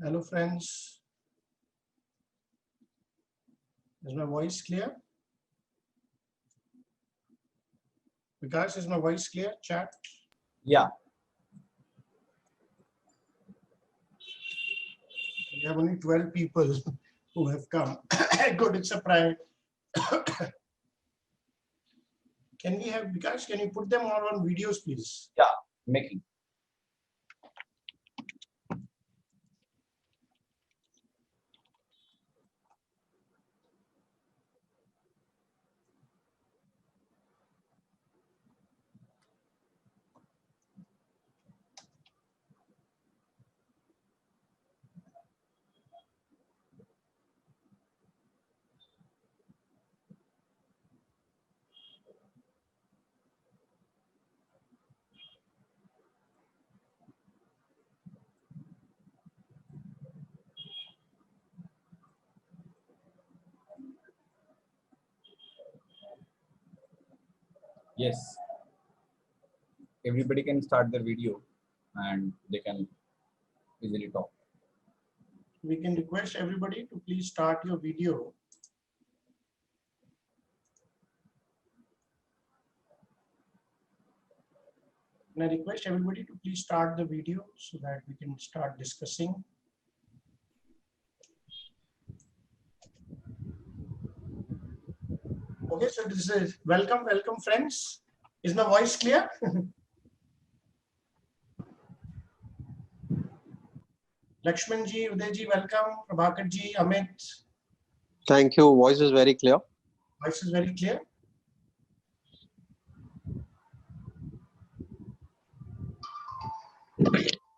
Hello friends, is my voice clear? Vikas, is my voice clear? Chat. Yeah. We have only 12 people who have come. Good, it's a pride. Can we have Vikas? Can you put them all on videos, please? Yeah, making. Yes. Everybody can start their video and they can easily talk. We can request everybody to please start your video. Can I request everybody to please start the video so that we can start discussing? Okay, so this is welcome friends. Is my voice clear? Lakshman ji, Uday ji, welcome. Prabhakar ji, Amit. Thank you. Voice is very clear. Voice is very clear.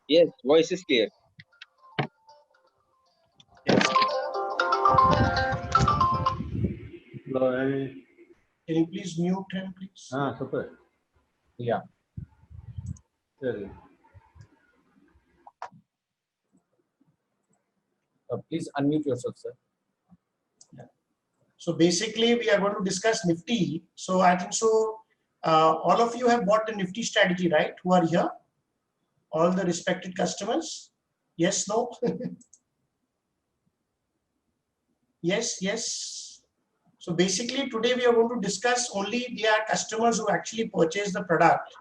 Yes, voice is clear. Yes. Hello. Can you please mute him, please? Super. Yeah. Sorry. Please unmute yourself, sir. Yeah. So basically, we are going to discuss Nifty. So I think so. All of you have bought the Nifty strategy, right? Who are here? All the respected customers. Yes, no. Yes, yes. So basically, today we are going to discuss only the customers who actually purchased the product,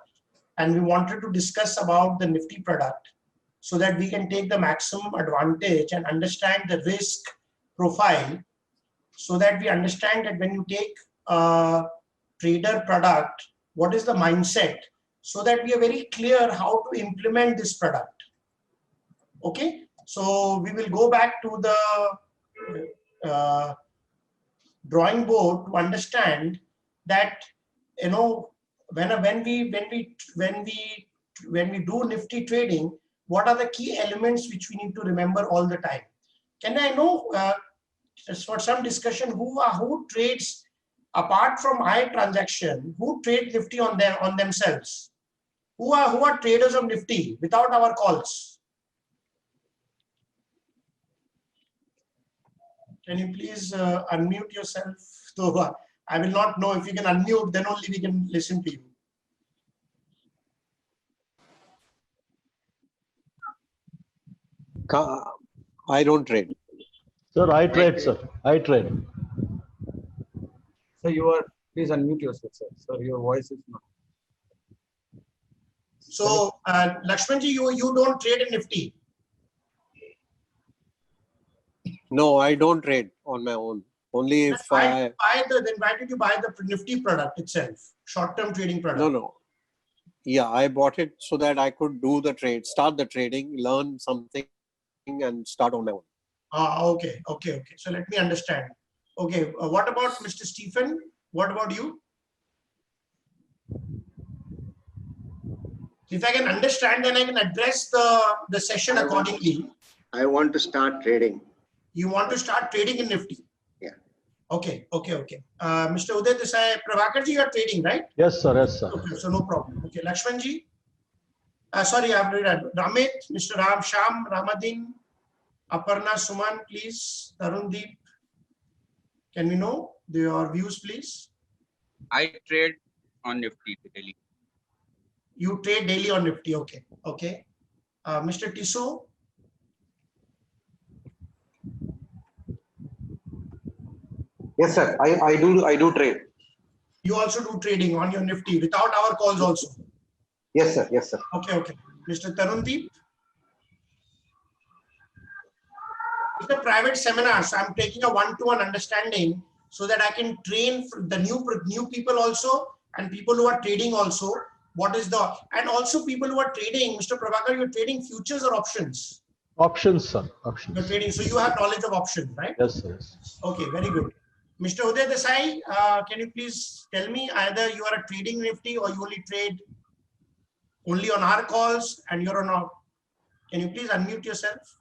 and we wanted to discuss about the Nifty product so that we can take the maximum advantage and understand the risk profile, so that we understand that when you take a trader product, what is the mindset, so that we are very clear how to implement this product. Okay, so we will go back to the drawing board to understand that, you know, when we do Nifty trading, what are the key elements which we need to remember all the time. Can I know, just for some discussion, who trades apart from my transaction, who trade Nifty on themselves? Who are traders of Nifty without our calls? Can you please unmute yourself? So I will not know. If you can unmute, then only we can listen to you. I don't trade. Sir, I trade, sir. I trade. So please unmute yourself, sir. Sir, your voice is not. So Lakshmanji, you don't trade in Nifty. No, I don't trade on my own. Only if then why did you buy the Nifty product itself? Short-term trading product. No. Yeah, I bought it so that I could do the trade, start the trading, learn something, and start on my own. Okay. So let me understand. Okay, what about Mr. Stephen? What about you? If I can understand, then I can address the session accordingly. I want to start trading. You want to start trading in Nifty? Yeah. Okay. Mr. Uday Desai, Prabhakar ji, you are trading, right? Yes, sir. Yes, sir. Okay, so no problem. Okay, Lakshman ji. Sorry, I've read Ramit, Mr. Ram, Sham, Ramadin, Aparna, Suman, please. Tarundeep. Can we know your views, please? I trade on Nifty daily. You trade daily on Nifty. Okay. Mr. Tissot. Yes, sir. I do trade. You also do trading on your Nifty without our calls also. Yes, sir. Yes, sir. Okay, okay. Mr. Tarundeep? It's a private seminar, so I'm taking a one-to-one understanding so that I can train the new people also and people who are trading also. What is the, and also people who are trading, Mr. Prabhakar, you're trading futures or options? Options, sir. You're Options. trading, so you have knowledge of options, right? Yes, sir. Yes. Okay, very good. Mr. Uday Desai, can you please tell me either you are a trading Nifty or you only trade only on our calls and you're on our, can you please unmute yourself?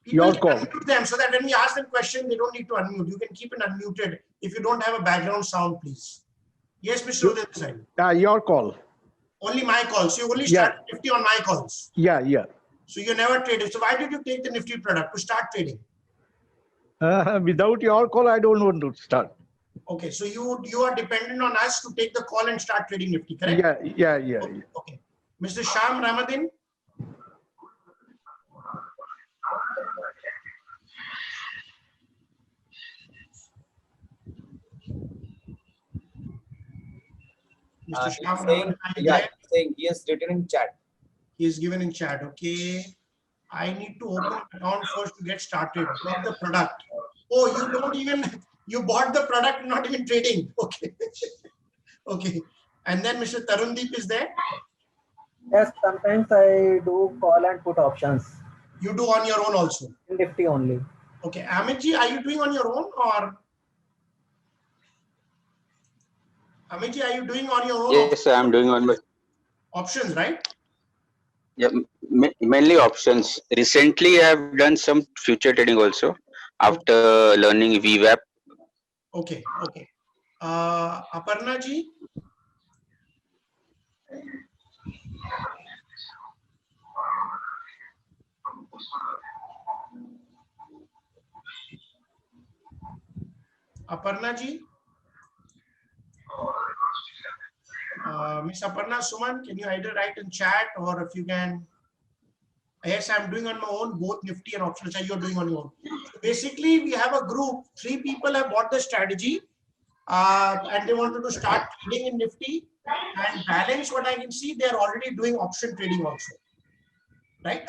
People Your can call. unmute them so that when we ask them question, they don't need to unmute. You can keep it unmuted if you don't have a background sound, please. Yes, Mr. Uday Desai. Your call. Only my calls. So you only Yeah. start Nifty on my calls. Yeah. So you never traded. So why did you take the Nifty product to start trading? Without your call, I don't want to start. Okay, so you are dependent on us to take the call and start trading Nifty, correct? Yeah. Okay. Mr. Sham Ramadan. Mr. Sham Ramadan, are you there? saying he has written in chat. He is given in chat. Okay. I need to open an account first to get started. Bought the product. Oh, you don't even, you bought the product, not even trading. Okay. Okay. And then Mr. Tarundeep is there. Yes, sometimes I do call and put options You do on your own also. in Nifty only. Okay. Amitji, are you doing on your own or? Amitji, are you doing on your own? Yes, I am doing on my Options, right? mainly options. Recently, I have done some future trading also after learning VWAP. Okay. Okay. Aparna ji. Aparna ji. Miss Aparna Suman, can you either write in chat or if you can? Yes, I'm doing on my own, both Nifty and options. You're doing on your own. So basically, we have a group. 3 people have bought the strategy and they wanted to start trading in Nifty. And balance, what I can see, they're already doing option trading also. Right?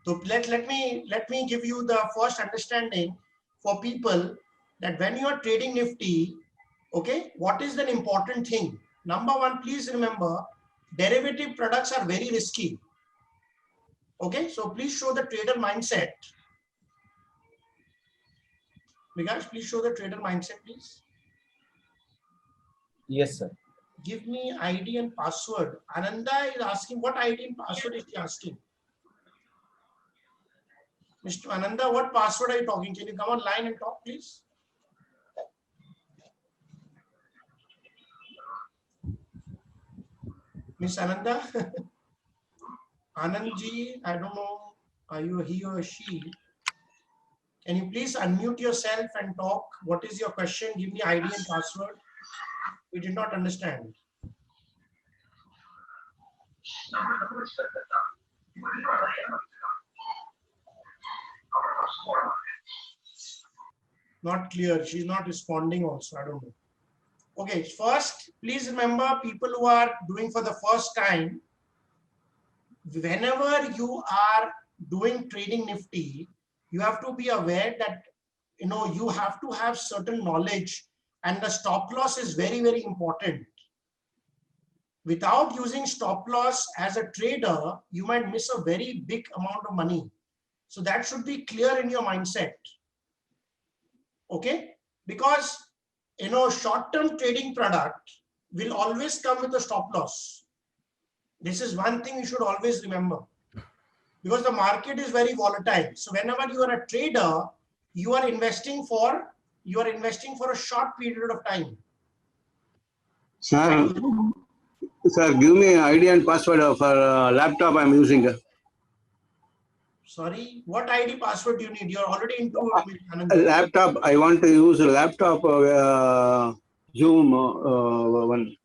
So let me give you the first understanding for people that when you are trading Nifty, okay, what is the important thing? Number one, please remember, derivative products are very risky. Okay, so please show the trader mindset. Vikas, please show the trader mindset, please. Yes, sir. Give me ID and password. Ananda is asking what ID and password is she asking? Mr. Ananda, what password are you talking? Can you come online and talk, please? Miss Ananda? Anandji, I don't know, are you he or she? Can you please unmute yourself and talk? What is your question? Give me ID and password. We did not understand. Not clear. She's not responding also. I don't know. Okay, first, please remember people who are doing for the first time, whenever you are doing trading Nifty, you have to be aware that you have to have certain knowledge and the stop loss is very, very important. Without using stop loss as a trader, you might miss a very big amount of money. So that should be clear in your mindset. Okay, because short-term trading product will always come with a stop loss. This is one thing you should always remember, because the market is very volatile. So whenever you are a trader, you are investing for a short period of time. Sir, give me ID and password for laptop I'm using. Sorry, what ID password do you need? You're already into Laptop. I want to use a laptop Zoom one.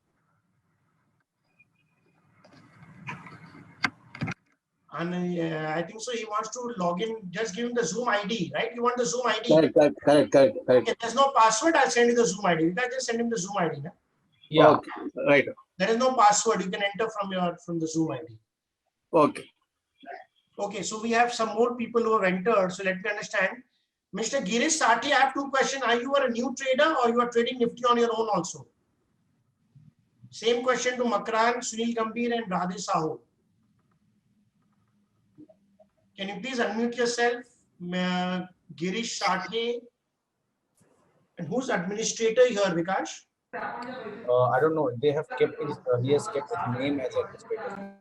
And I think so. He wants to log in. Just give him the Zoom ID, right? You want the Zoom ID? Correct. Okay, there's no password. I'll send you the Zoom ID. You can just send him the Zoom ID. Na? Yeah. Okay, right. There is no password. You can enter from the Zoom ID. Okay. Okay, so we have some more people who have entered. So let me understand. Mr. Girish Sathi, I have two questions. Are you a new trader or you are trading Nifty on your own also? Same question to Makran, Sunil Gambhir and Radhe Sahu. Can you please unmute yourself? Girish Sathi. And who's administrator here, Vikash? I don't know. They have kept his, he has kept his name as administrator.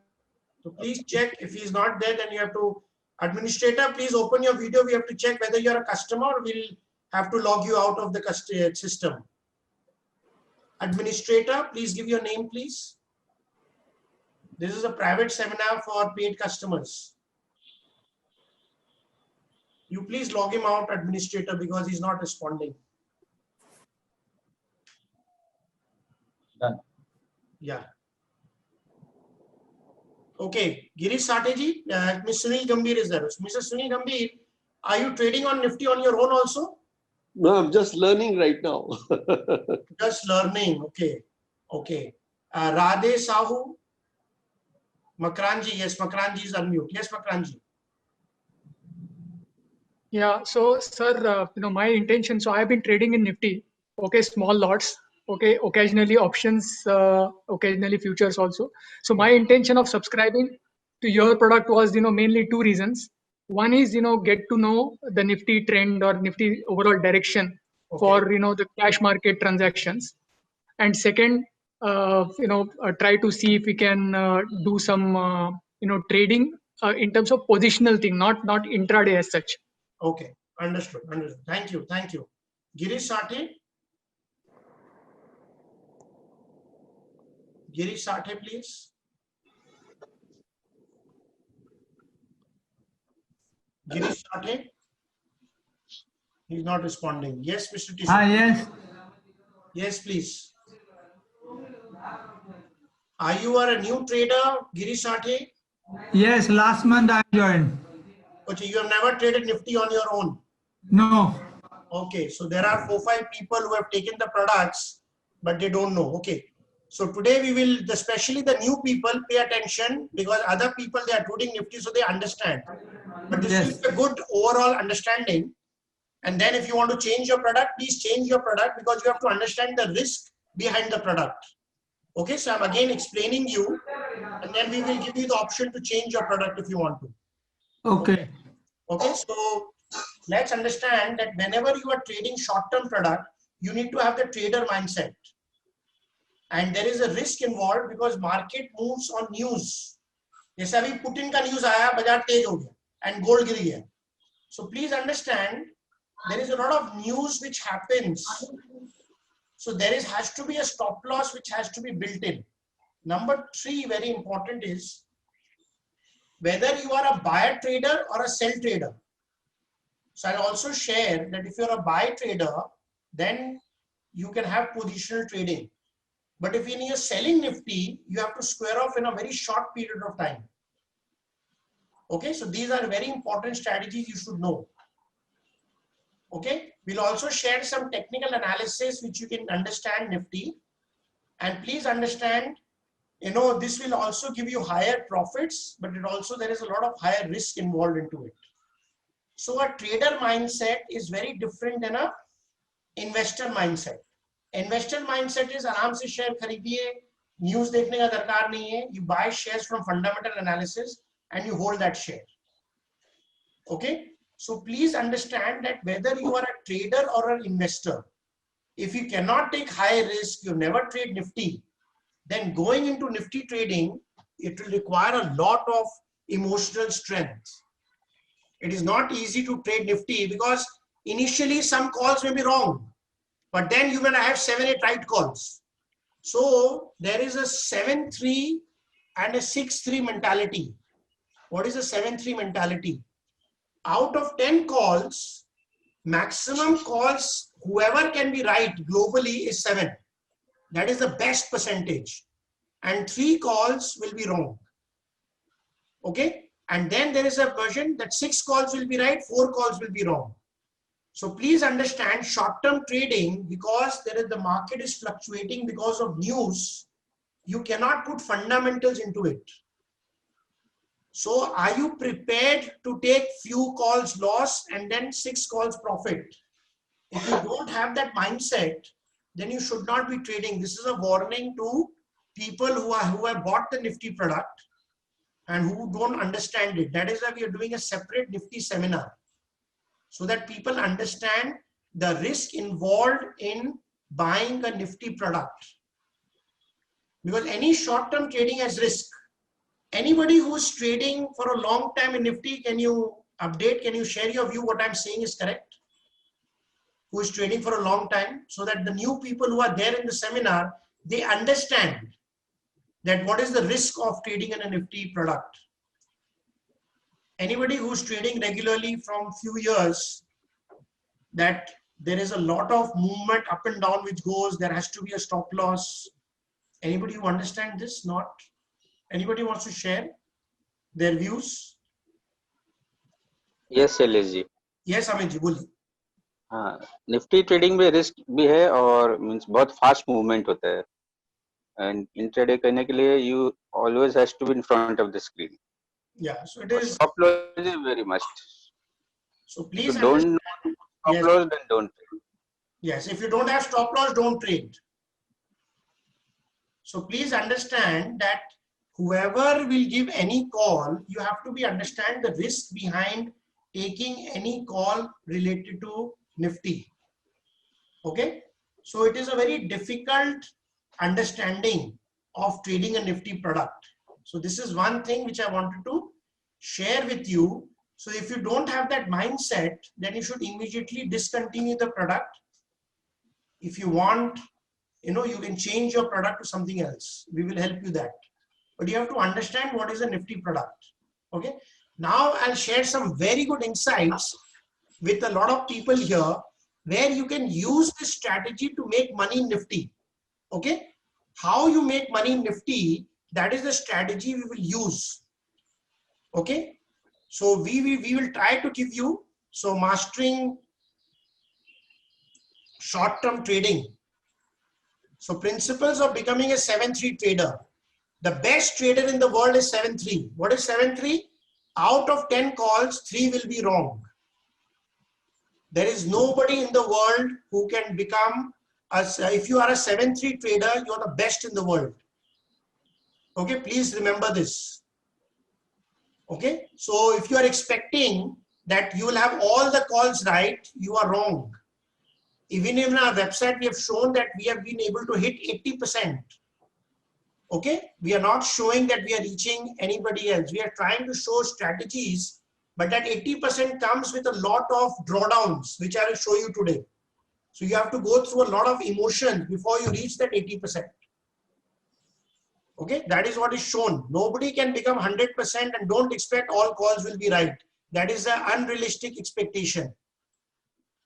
So please check. If he's not there, then you have to, administrator, please open your video. We have to check whether you're a customer or we'll have to log you out of the system. Administrator, please give your name, please. This is a private seminar for paid customers. You please log him out, administrator, because he's not responding. Done. Yeah. Okay, Girish Sateji, Ms. Sunil Gambhir is there. Mr. Sunil Gambhir, are you trading on Nifty on your own also? No, I'm just learning right now. Just learning. Okay. Okay. Radhe Sahu. Makranji. Yes, Makranji is unmute. Yes, Makranji. Yeah. So, sir, my intention. So, I have been trading in Nifty. Okay, small lots. Okay, occasionally options, occasionally futures also. So, my intention of subscribing to your product was, mainly two reasons. One is, get to know the Nifty trend or Nifty overall direction for, the cash market transactions. And second, try to see if we can do some, trading in terms of positional thing, not intraday as such. Okay, understood. Understood. Thank you. Thank you. Girish Sathe. Girish Sathe, please. Girish Sathe. He's not responding. Yes, Mr. T. Yes. Yes, please. Are you a new trader, Girish Sathe? Yes, last month I joined. Okay, you have never traded Nifty on your own? No. Okay, so there are 4-5 people who have taken the products, but they don't know. Okay, so today we will, especially the new people, pay attention because other people, they are trading Nifty, so they understand. But this is a good overall understanding. And then if you want to change your product, please change your product because you have to understand the risk behind the product. Okay, so I'm again explaining you, and then we will give you the option to change your product if you want to. Okay. Okay, so let's understand that whenever you are trading short-term product, you need to have the trader mindset. And there is a risk involved because market moves on news. जैसे अभी Putin का news आया, बाजार तेज हो गया, and gold गिर गया. So please understand, there is a lot of news which happens. So there has to be a stop loss which has to be built in. Number 3, very important, is whether you are a buyer trader or a sell trader. So I'll also share that if you're a buy trader, then you can have positional trading. But if you're selling Nifty, you have to square off in a very short period of time. Okay, so these are very important strategies you should know. Okay, we'll also share some technical analysis which you can understand Nifty. And please understand, this will also give you higher profits, but there is a lot of higher risk involved into it. So a trader mindset is very different than a investor mindset. Investor mindset is आराम से share खरीदिए, news देखने का दरकार नहीं है. You buy shares from fundamental analysis and you hold that share. Okay. So please understand that whether you are a trader or an investor, if you cannot take high risk, you never trade Nifty, then going into Nifty trading, it will require a lot of emotional strength. It is not easy to trade Nifty because initially some calls may be wrong, but then you will have 7-8 right calls. So there is a 7-3 and a 6-3 mentality. What is a 7-3 mentality? Out of 10 calls, maximum calls, whoever can be right globally is 7. That is the best percentage. And 3 calls will be wrong. Okay. And then there is a version that 6 calls will be right, 4 calls will be wrong. So please understand short-term trading, because the market is fluctuating because of news, you cannot put fundamentals into it. So are you prepared to take few calls loss and then 6 calls profit? If you don't have that mindset, then you should not be trading. This is a warning to people who have bought the Nifty product and who don't understand it. That is why we are doing a separate Nifty seminar, so that people understand the risk involved in buying a Nifty product. Because any short-term trading has risk. Anybody who's trading for a long time in Nifty, can you update? Can you share your view? What I'm saying is correct? Who is trading for a long time, so that the new people who are there in the seminar, they understand that what is the risk of trading in a Nifty product. Anybody who's trading regularly from few years, that there is a lot of movement up and down which goes, there has to be a stop loss. Anybody who understand this? Not? Anybody wants to share their views? Yes, Shailesh ji. Yes, Amit ji, बोलिए. हाँ, Nifty trading में risk भी है और means बहुत fast movement होता है. And intraday करने के लिए you always has to be in front of the screen. Yeah, so it is. Stop loss is very must. So please So don't know stop Yes. loss, then don't trade. Yes, if you don't have stop loss, don't trade. So please understand that whoever will give any call, you have to understand the risk behind taking any call related to Nifty. Okay, so it is a very difficult understanding of trading a Nifty product. So this is one thing which I wanted to share with you. So if you don't have that mindset, then you should immediately discontinue the product. If you want, you can change your product to something else. We will help you that. But you have to understand what is a Nifty product. Okay. Now I'll share some very good insights with a lot of people here, where you can use this strategy to make money in Nifty. Okay. How you make money in Nifty, that is the strategy we will use. Okay. So we will try to give you, so mastering short-term trading. So principles of becoming a 7-3 trader. The best trader in the world is 7-3. What is 7-3? Out of 10 calls, 3 will be wrong. There is nobody in the world who can become, if you are a 7-3 trader, you are the best in the world. Okay, please remember this. Okay, so if you are expecting that you will have all the calls right, you are wrong. Even in our website, we have shown that we have been able to hit 80%. Okay, we are not showing that we are reaching anybody else. We are trying to show strategies, but that 80% comes with a lot of drawdowns, which I will show you today. So you have to go through a lot of emotions before you reach that 80%. Okay, that is what is shown. Nobody can become 100% and don't expect all calls will be right. That is an unrealistic expectation.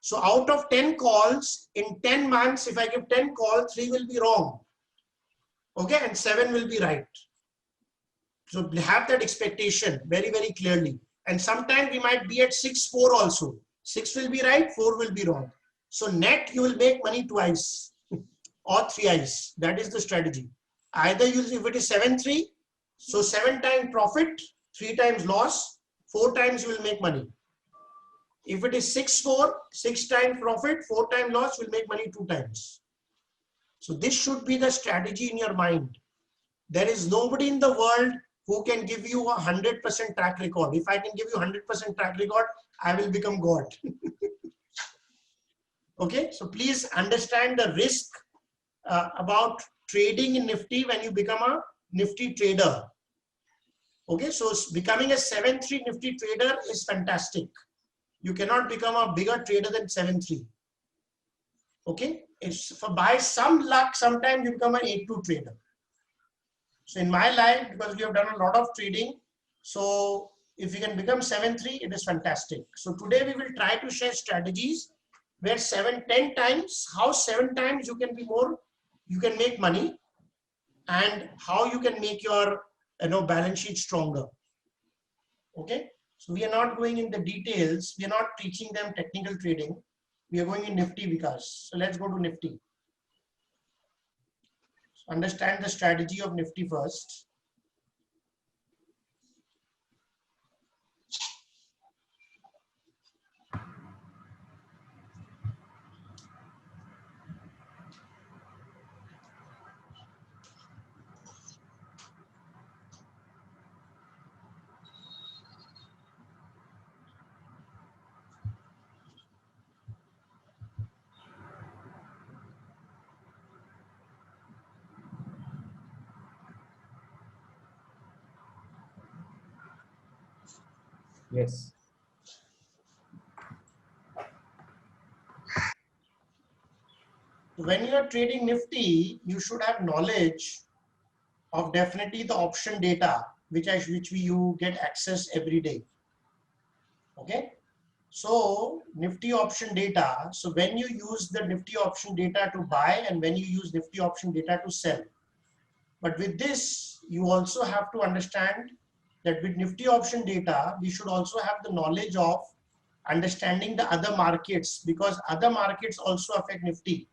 So out of 10 calls, in 10 months, if I give 10 calls, 3 will be wrong. Okay, and 7 will be right. So have that expectation very, very clearly. And sometimes we might be at 6-4 also. 6 will be right, 4 will be wrong. So net, you will make money twice or thrice. That is the strategy. Either you, if it is 7-3, so 7 times profit, 3 times loss, 4 times you will make money. If it is 6-4, 6 times profit, 4 times loss, you will make money 2 times. So this should be the strategy in your mind. There is nobody in the world who can give you a 100% track record. If I can give you 100% track record, I will become God. Okay, so please understand the risk about trading in Nifty when you become a Nifty trader. Okay, so becoming a 7-3 Nifty trader is fantastic. You cannot become a bigger trader than 7-3. Okay, it's for by some luck, sometimes you become an 8-2 trader. So in my life, because we have done a lot of trading, so if you can become 7-3, it is fantastic. So today we will try to share strategies where 7-10 times, how 7 times you can be more, you can make money, and how you can make your balance sheet stronger. Okay, so we are not going in the details. We are not teaching them technical trading. We are going in Nifty because. So let's go to Nifty. So understand the strategy of Nifty first. Yes. When you are trading Nifty, you should have knowledge of definitely the option data, which you get access every day. Okay, so Nifty option data. So when you use the Nifty option data to buy and when you use Nifty option data to sell. But with this, you also have to understand that with Nifty option data, we should also have the knowledge of understanding the other markets, because other markets also affect Nifty.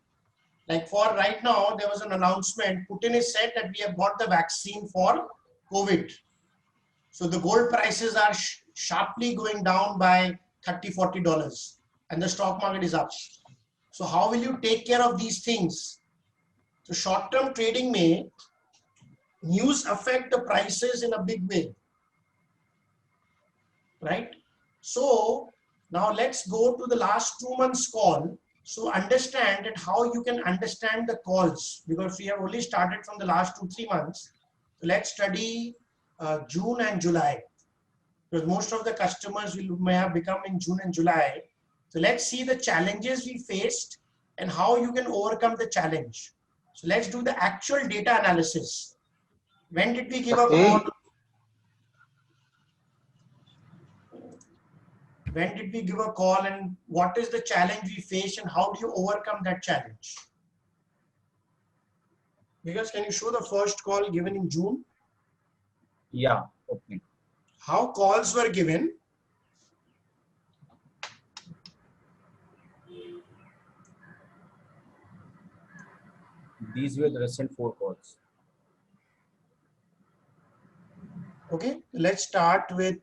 Like for right now, there was an announcement. Putin has said that we have got the vaccine for COVID. So the gold prices are sharply going down by $30–40 and the stock market is up. So how will you take care of these things? So short-term trading may news affect the prices in a big way, right? So now let's go to the last 2 months call. So understand that how you can understand the calls, because we have only started from the last 2–3 months. So let's study June and July, because most of the customers may have become in June and July. So let's see the challenges we faced and how you can overcome the challenge. So let's do the actual data analysis. When did we give a call? When did we give a call and what is the challenge we face and how do you overcome that challenge? Because can you show the first call given in June? Yeah, opening. How calls were given? These were the recent 4 calls. Okay, let's start with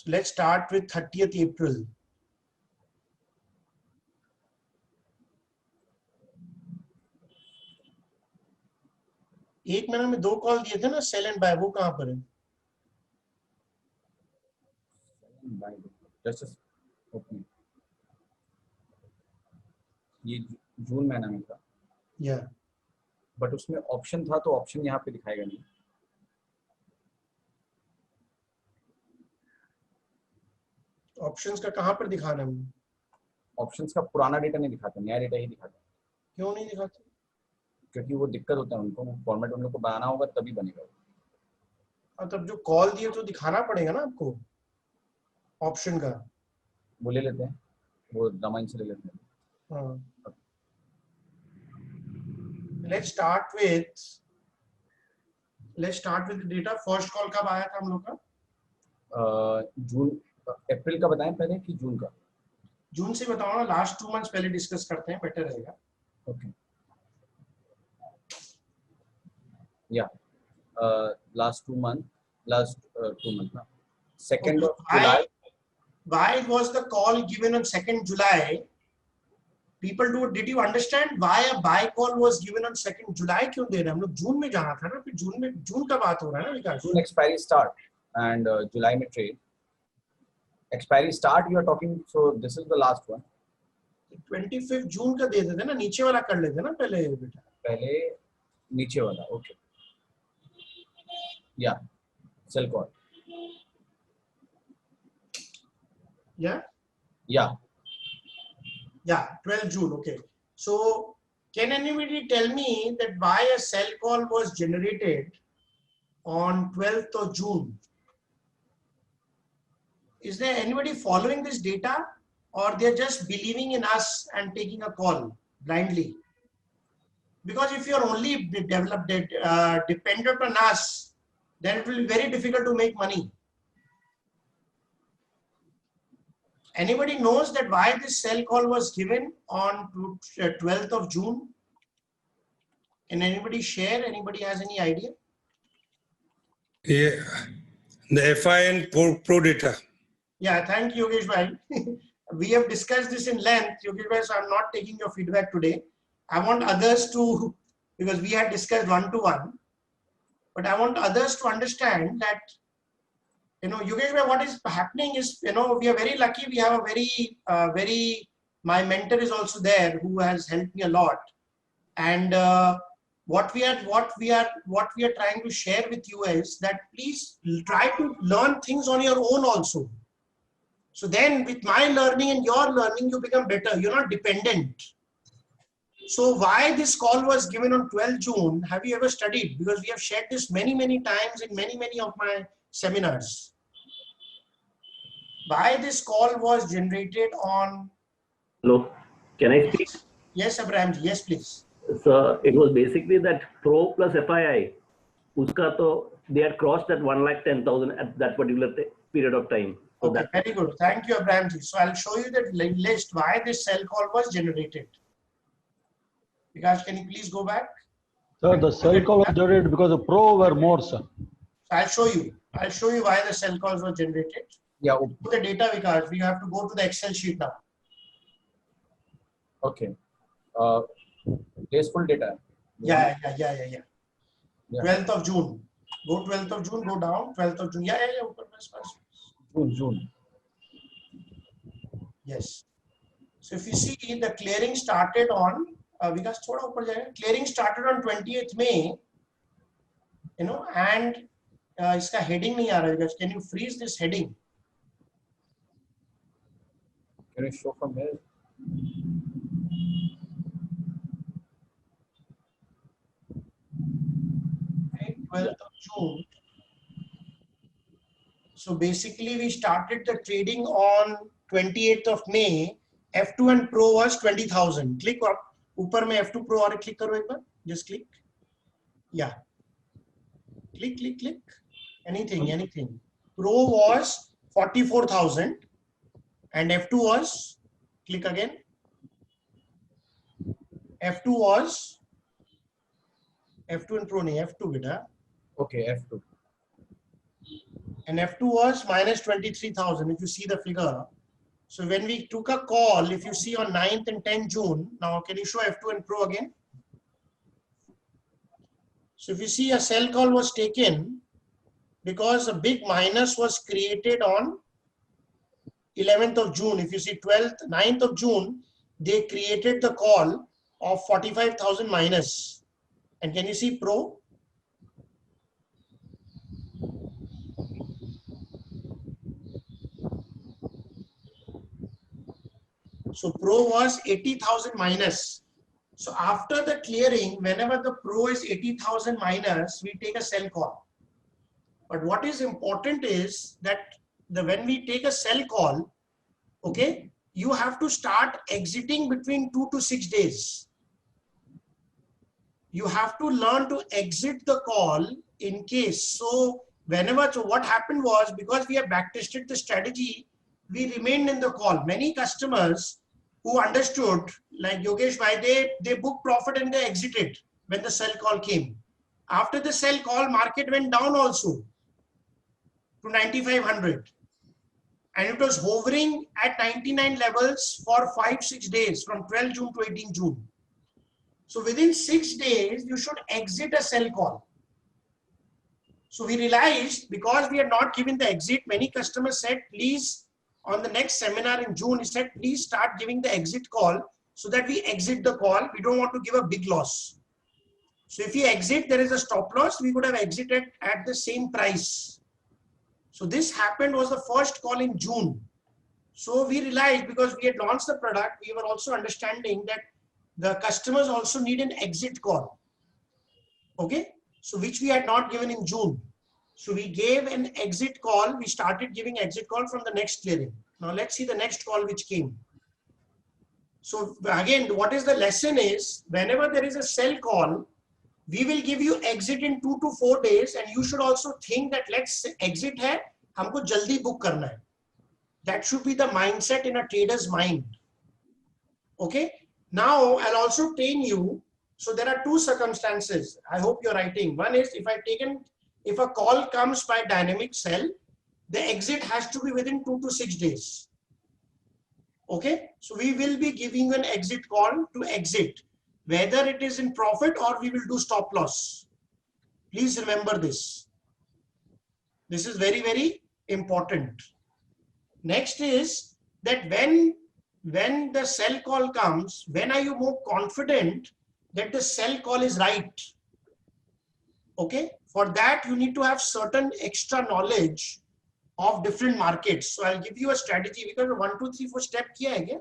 so let's start with 30th April. एक महीने में 2 call दिए थे ना, cell and bye, वो कहां पर है? Just opening. ये जून महीना में था. Yeah. बट उसमें ऑप्शन था तो ऑप्शन यहाँ पे दिखाएगा नहीं. ऑप्शंस का कहां पर दिखाना है? ऑप्शंस का पुराना डेटा नहीं दिखाता, नया डेटा ही दिखाता. क्यों नहीं दिखाते? क्योंकि वो दिक्कत होता है उनको, फॉर्मेट उन लोग को बनाना होगा तभी बनेगा. और तब जो कॉल दिए तो दिखाना पड़ेगा ना आपको ऑप्शन का. वो ले लेते हैं, वो रामायण से ले लेते हैं. हाँ. Let's start with the data. First call कब आया था हम लोग का? जून, अप्रैल का बताएं पहले कि जून का? जून से बताओ ना, लास्ट 2 मंथ्स पहले डिस्कस करते हैं, बेटर रहेगा. ओके. या लास्ट 2 मंथ ना, 2nd of July. Why was the call given on 2nd July? People did you understand why a buy call was given on 2nd July? क्यों दे रहे हैं हम लोग? जून में जाना था ना, फिर जून का बात हो रहा है ना Vikas. June expiry start and July में trade. Expiry start you are talking, so this is the last one. 25 June का दे देते ना, नीचे वाला कर लेते ना पहले बेटा. पहले नीचे वाला. ओके. या सेल कॉल. या 12 June. Okay, so can anybody tell me that why a sell call was generated on 12th of June? Is there anybody following this data, or they're just believing in us and taking a call blindly? Because if you're only dependent on us, then it will be very difficult to make money. Anybody knows that why this sell call was given on 12th of June? Can anybody share? Anybody has any idea? Yeah, the FIN pro data. Yeah, thank you, Yogesh bhai. We have discussed this in length, Yogesh bhai, so I'm not taking your feedback today. I want others to, because we had discussed one-to-one, but I want others to understand that, Yogesh bhai, what is happening is, we are very lucky. We have a my mentor is also there who has helped me a lot. And what we are trying to share with you is that please try to learn things on your own also. So then with my learning and your learning, you become better. You're not dependent. So why this call was given on 12 June, have you ever studied? Because we have shared this many times in many of my seminars. Why this call was generated on... Hello, can I speak? Yes, Abraham, yes, please. So it was basically that Pro plus FII, uska to, they had crossed that 1,10,000 at that particular period of time. So okay, very good. Thank you, Abraham. So I'll show you that list why this sell call was generated. Because can you please go back? Sir, the sell call was generated because the Pro were more, sir. So I'll show you. I'll show you why the sell calls were generated. Yeah. The data, because we have to go to the Excel sheet now. Okay. Full data. Yeah. 12th of June. Go 12th of June, go down. 12th of June. Yeah. June. Yes. So if you see, the clearing started on, clearing started on 28th May, and iska heading nahi aa raha. Can you freeze this heading? Can you show from here? Right, 12th of June. So basically we started the trading on 28th of May. F2 and Pro was 20,000. Click up. Upar mein F2 Pro aur click karo ek baar. Just click. Yeah. Click. Anything. Pro was 44,000 and F2 was, click again. F2 was, F2 and Pro nahi, F2 beta. Okay, F2. And F2 was minus 23,000 if you see the figure. So when we took a call, if you see on 9th and 10th June, now can you show F2 and Pro again? So if you see, a sell call was taken because a big minus was created on 11th of June. If you see 9th of June, they created the call of 45,000 minus. And can you see Pro? So Pro was 80,000 minus. So after the clearing, whenever the Pro is 80,000 minus, we take a sell call. But what is important is that when we take a sell call, okay, you have to start exiting between 2 to 6 days. You have to learn to exit the call in case. So what happened was, because we have backtested the strategy, we remained in the call. Many customers who understood, like Yogesh bhai, they booked profit and they exited when the sell call came. After the sell call, market went down also to 9,500. And it was hovering at 99 levels for 5-6 days from 12 June to 18 June. So within 6 days, you should exit a sell call. So we realized, because we had not given the exit, many customers said, please, on the next seminar in June, he said, please start giving the exit call so that we exit the call. We don't want to give a big loss. So if you exit, there is a stop loss. We would have exited at the same price. So this happened was the first call in June. So we realized, because we had launched the product, we were also understanding that the customers also need an exit call. Okay. So which we had not given in June. So we gave an exit call. We started giving exit call from the next clearing. Now let's see the next call which came. So again, what is the lesson is, whenever there is a sell call, we will give you exit in 2 to 4 days, and you should also think that let's exit है, हमको जल्दी book करना है. That should be the mindset in a trader's mind. Okay. Now I'll also train you. So there are two circumstances. I hope you're writing. One is if a call comes by dynamic sell, the exit has to be within 2 to 6 days. Okay. So we will be giving you an exit call to exit, whether it is in profit or we will do stop loss. Please remember this. This is very, very important. Next is that when the sell call comes, when are you more confident that the sell call is right? Okay. For that, you need to have certain extra knowledge of different markets. So I'll give you a strategy because 1, 2, 3, 4 step किया है क्या?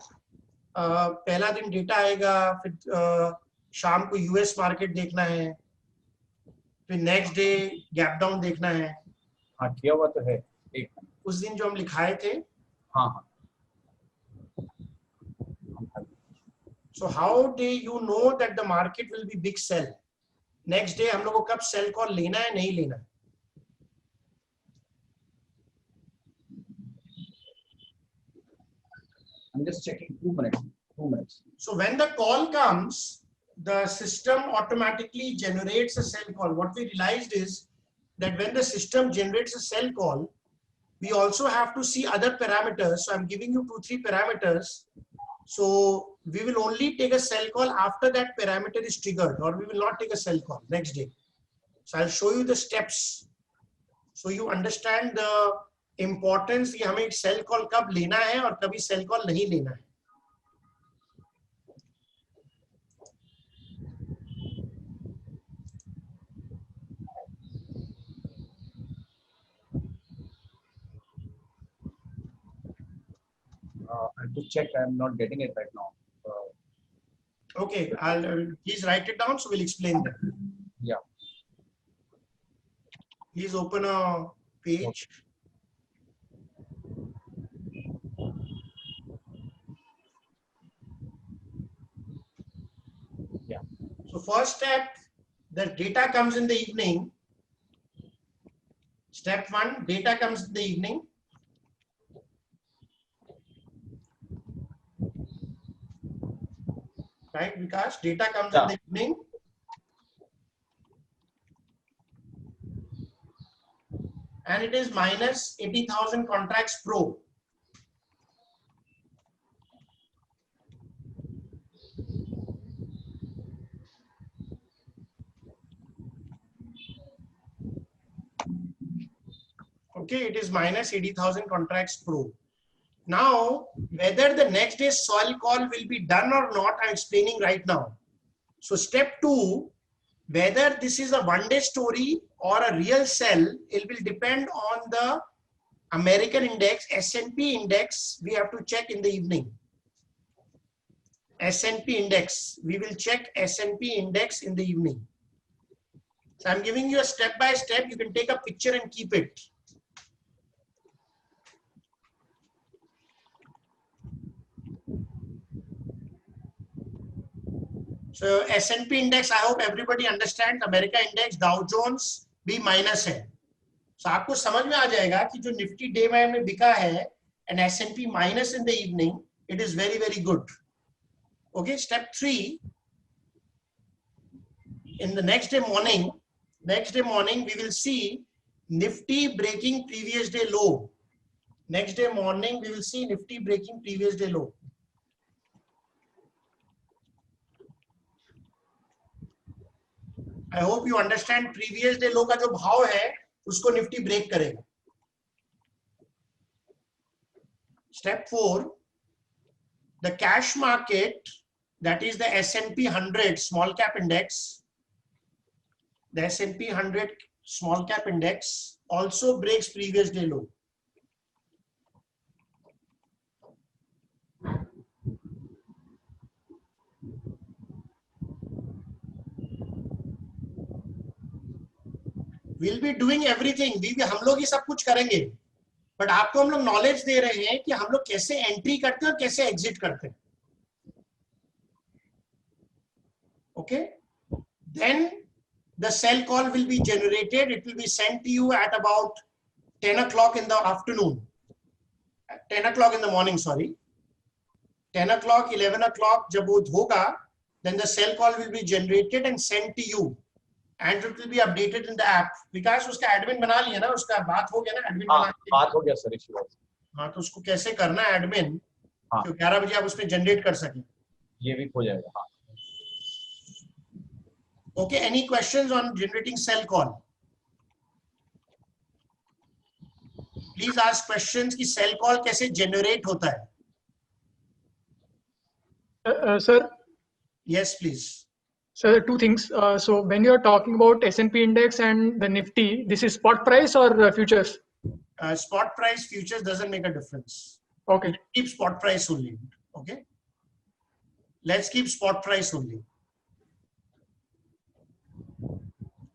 पहला दिन data आएगा, फिर शाम को US market देखना है, फिर नेक्स्ट डे गैप डाउन देखना है. हाँ किया हुआ तो है एक. उस दिन जो हम लिखाए थे. हाँ. So how do you know that the market will be big sell? Next day हम लोग को कब sell call लेना है नहीं लेना है? I'm just checking. 2 minutes. 2 minutes. So when the call comes, the system automatically generates a sell call. What we realized is that when the system generates a sell call, we also have to see other parameters. So I'm giving you 2-3 parameters. So we will only take a sell call after that parameter is triggered, or we will not take a sell call next day. So I'll show you the steps so you understand the importance कि हमें sell call कब लेना है और कभी sell call नहीं लेना है. I have to check. I'm not getting it right now. Okay, I'll please write it down. So we'll explain that. Yeah. Please open a page. Okay. Yeah. So first step, the data comes in the evening. Step 1, data comes in the evening. Right, Vikas? Data comes in the evening. And it is minus 80,000 contracts pro. Okay, it is minus 80,000 contracts pro. Now, whether the next day sell call will be done or not, I'm explaining right now. So step 2, whether this is a one-day story or a real sell, it will depend on the American index, S&P index. We have to check in the evening. S&P index, we will check S&P index in the evening. So I'm giving you a step-by-step. You can take a picture and keep it. So S&P index, I hope everybody understands. America index, Dow Jones भी minus है. So आपको समझ में आ जाएगा कि जो Nifty day में बिका है and S&P minus in the evening, it is very, very good. Okay, step 3. In the next day morning, we will see Nifty breaking previous day low. Next day morning, we will see Nifty breaking previous day low. I hope you understand previous day low का जो भाव है उसको Nifty break करेगा. Step 4, the cash market, that is the S&P 100 small cap index, the S&P 100 small cap index also breaks previous day low. We'll be doing everything. हम लोग ही सब कुछ करेंगे, बट आपको हम लोग नॉलेज दे रहे हैं कि हम लोग कैसे एंट्री करते हैं और कैसे एग्जिट करते हैं. Okay. Then the sell call will be generated. It will be sent to you at about 10 o'clock in the afternoon. 10 o'clock in the morning, sorry. 10 o'clock, 11 o'clock, जब वो होगा, then the sell call will be generated and sent to you. And it will be updated in the app. विकास उसका admin बना लिया ना, उसका बात हो गया ना, admin बना लिया. बात हो गया सर, issue है. हाँ, तो उसको कैसे करना है admin, हाँ. तो 11 बजे आप उसमें generate कर सकें. ये भी हो जाएगा. हाँ. Okay, any questions on generating sell call? Please ask questions कि sell call कैसे generate होता है. Sir. Yes, please. So two things. So when you are talking about S&P index and the Nifty, this is spot price or futures? Spot price, futures doesn't make a difference. Okay. Keep spot price only. Okay. Let's keep spot price only.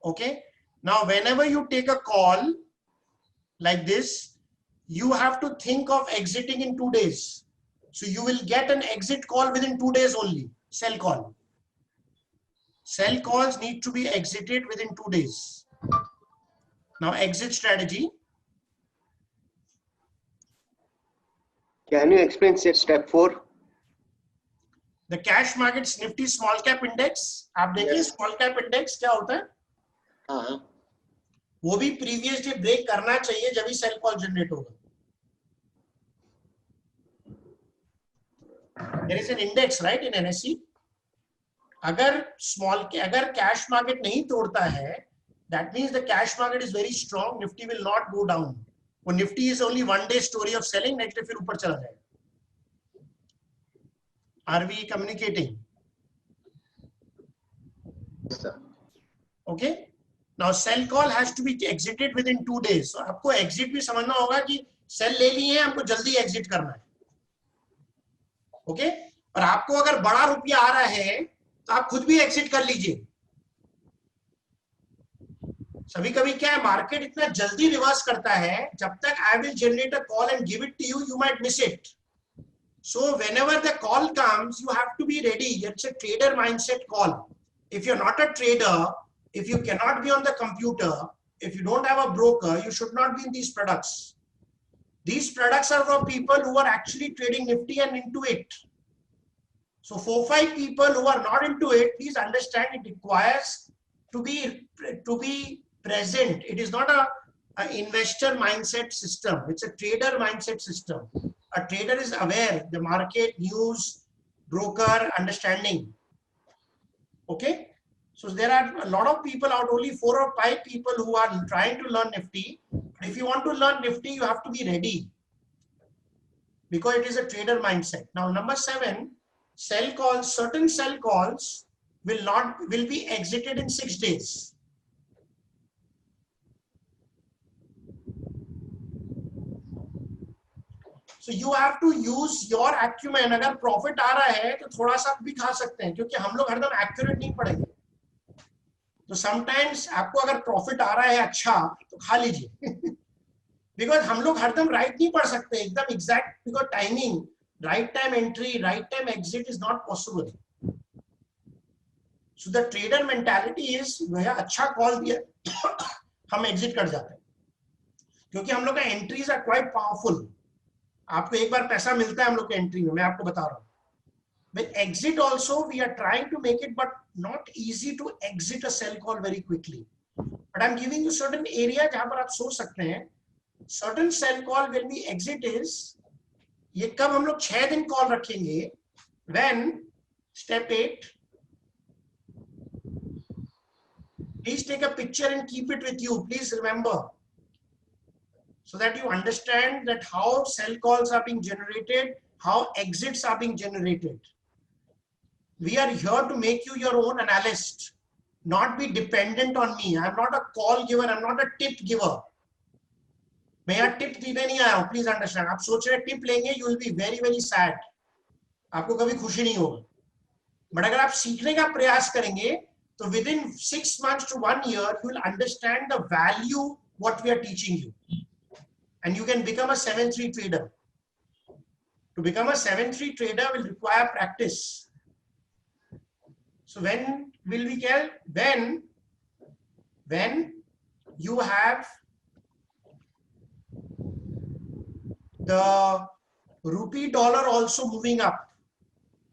Okay. Now, whenever you take a call like this, you have to think of exiting in 2 days. So you will get an exit call within 2 days only. Sell call. Sell calls need to be exited within 2 days. Now, exit strategy. Can you explain step 4? The cash markets Nifty small cap index. आप देखिए small cap index क्या होता है? हाँ. वो भी previous day break करना चाहिए जब भी sell call generate होगा. There is an index, right, in NSE. अगर cash market नहीं तोड़ता है, that means the cash market is very strong. Nifty will not go down. वो Nifty is only 1 day story of selling. Next day फिर ऊपर चला जाएगा. Are we communicating? Yes, sir. Okay. Now sell call has to be exited within 2 days. So आपको exit भी समझना होगा कि sell ले लिए हैं, हमको जल्दी exit करना है. Okay. और आपको अगर बड़ा रुपया आ रहा है, तो आप खुद भी exit कर लीजिए. सभी कभी क्या है, मार्केट इतना जल्दी रिवर्स करता है, जब तक I will generate a call and give it to you, you might miss it. So whenever the call comes, you have to be ready. It's a trader mindset call. If you're not a trader, if you cannot be on the computer, if you don't have a broker, you should not be in these products. These products are for people who are actually trading Nifty and into it. So 4-5 people who are not into it, please understand it requires to be present. It is not an investor mindset system. It's a trader mindset system. A trader is aware the market, news, broker, understanding. Okay. So there are a lot of people out, only 4 or 5 people who are trying to learn Nifty. If you want to learn Nifty, you have to be ready because it is a trader mindset. Now, number 7, sell calls. Certain sell calls will be exited in 6 days. So you have to use your acumen. अगर profit आ रहा है तो थोड़ा सा भी खा सकते हैं, क्योंकि हम लोग हरदम accurate नहीं पढ़ेंगे. तो sometimes आपको अगर profit आ रहा है अच्छा तो खा लीजिए. Because हम लोग हरदम right नहीं पढ़ सकते एकदम exact, because timing, right time entry, right time exit is not possible. So the trader mentality is भैया अच्छा call दिया हम exit कर जाते हैं, क्योंकि हम लोग का entries are quite powerful. आपको एक बार पैसा मिलता है हम लोग के एंट्री में, मैं आपको बता रहा हूँ. With exit also we are trying to make it, but not easy to exit a sell call very quickly. But I'm giving you certain area जहाँ पर आप सोच सकते हैं. Certain sell call when we exit is, ये कब हम लोग 6 दिन कॉल रखेंगे? When step 8. Please take a picture and keep it with you. Please remember, so that you understand that how sell calls are being generated, how exits are being generated. We are here to make you your own analyst, not be dependent on me. I'm not a call giver. I'm not a tip giver. मैं यहाँ tip देने नहीं आया हूँ. Please understand. आप सोच रहे tip लेंगे, you will be very very sad. आपको कभी खुशी नहीं होगी. But अगर आप सीखने का प्रयास करेंगे, तो within 6 months to 1 year, you will understand the value what we are teaching you. And you can become a 7-3 trader. To become a 7-3 trader will require practice. So when will we get? When you have the rupee dollar also moving up.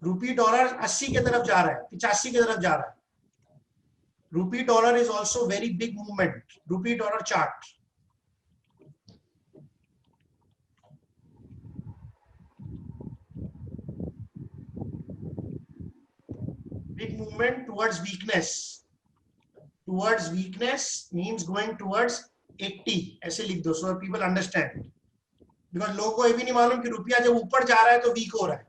Rupee dollar 80 की तरफ जा रहा है, 85 की तरफ जा रहा है. Rupee dollar is also very big movement. Rupee dollar chart. Big movement towards weakness. Towards weakness means going towards 80. ऐसे लिख दो so people understand. Because लोगों को ये भी नहीं मालूम कि रुपया जब ऊपर जा रहा है तो वीक हो रहा है.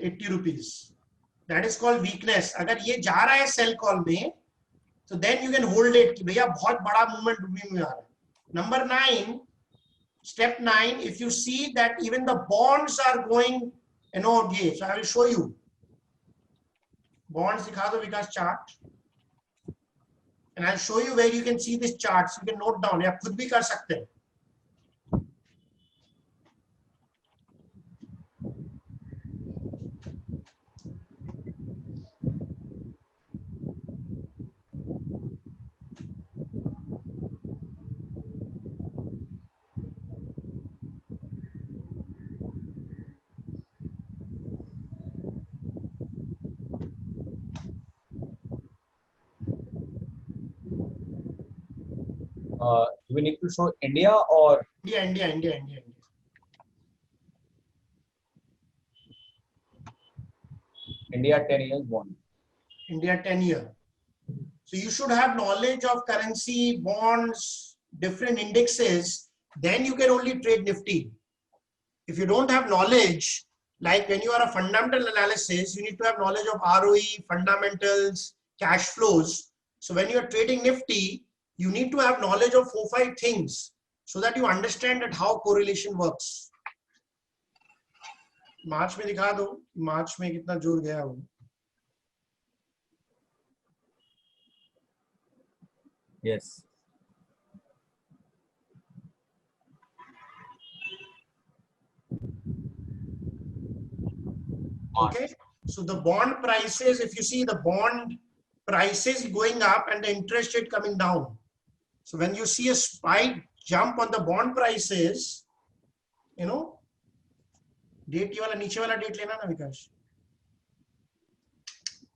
₹80. That is called weakness. अगर ये जा रहा है सेल कॉल में, so then you can hold it कि भैया बहुत बड़ा मूवमेंट रुपये में आ रहा है. Number 9, step 9. If you see that even the bonds are going, ये, so I will show you. Bonds दिखा दो विकास chart. And I'll show you where you can see this chart. So you can note down. या खुद भी कर सकते हैं. Do we need to show India or India. India 10 years bond? India 10-year. So you should have knowledge of currency, bonds, different indexes. Then you can only trade Nifty. If you don't have knowledge, like when you are a fundamental analysis, you need to have knowledge of ROE, fundamentals, cash flows. So when you are trading Nifty, you need to have knowledge of 4-5 things so that you understand that how correlation works. मार्च में दिखा दो मार्च में कितना जोर गया वो. Yes. Okay, so the bond prices, if you see the bond prices going up and the interest rate coming down. So when you see a spike jump on the bond prices, debt ये वाला नीचे वाला date लेना ना विकास.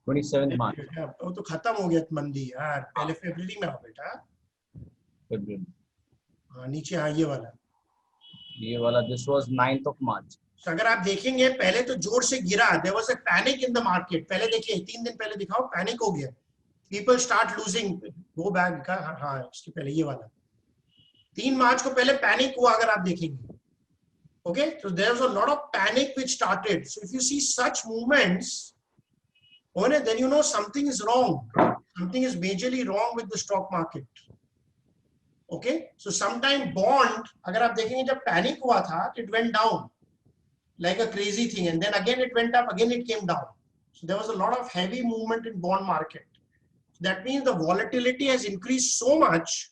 27th March. वो तो खत्म हो गया मंदी यार, पहले फरवरी में हो बेटा. हाँ नीचे, हाँ ये वाला this was 9th of March. तो अगर आप देखेंगे पहले तो जोर से गिरा. There was a panic in the market. पहले देखिए 3 दिन पहले दिखाओ, पैनिक हो गया. People start losing. Go back का, हाँ इसके पहले ये वाला 3 मार्च को पहले पैनिक हुआ अगर आप देखेंगे. Okay, so there's a lot of panic which started. So if you see such movements, then you know something is wrong. Something is majorly wrong with the stock market. Okay, so sometime bond, अगर आप देखेंगे जब panic हुआ था, it went down like a crazy thing, and then again it went up, again it came down. So there was a lot of heavy movement in bond market. That means the volatility has increased so much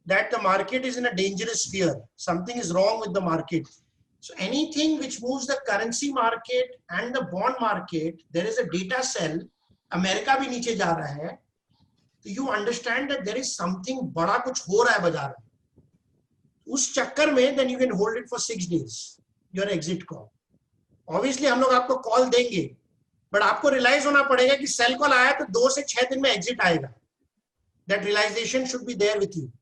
that the market is in a dangerous sphere. Something is wrong with the market. So anything which moves the currency market and the bond market, there is a data cell. America भी नीचे जा रहा है. So you understand that there is something बड़ा कुछ हो रहा है बाजार में. उस चक्कर में then you can hold it for 6 days. Your exit call. Obviously हम लोग आपको call देंगे, but आपको realize होना पड़ेगा कि sell call आया तो 2 से 6 दिन में exit आएगा. That realization should be there with you.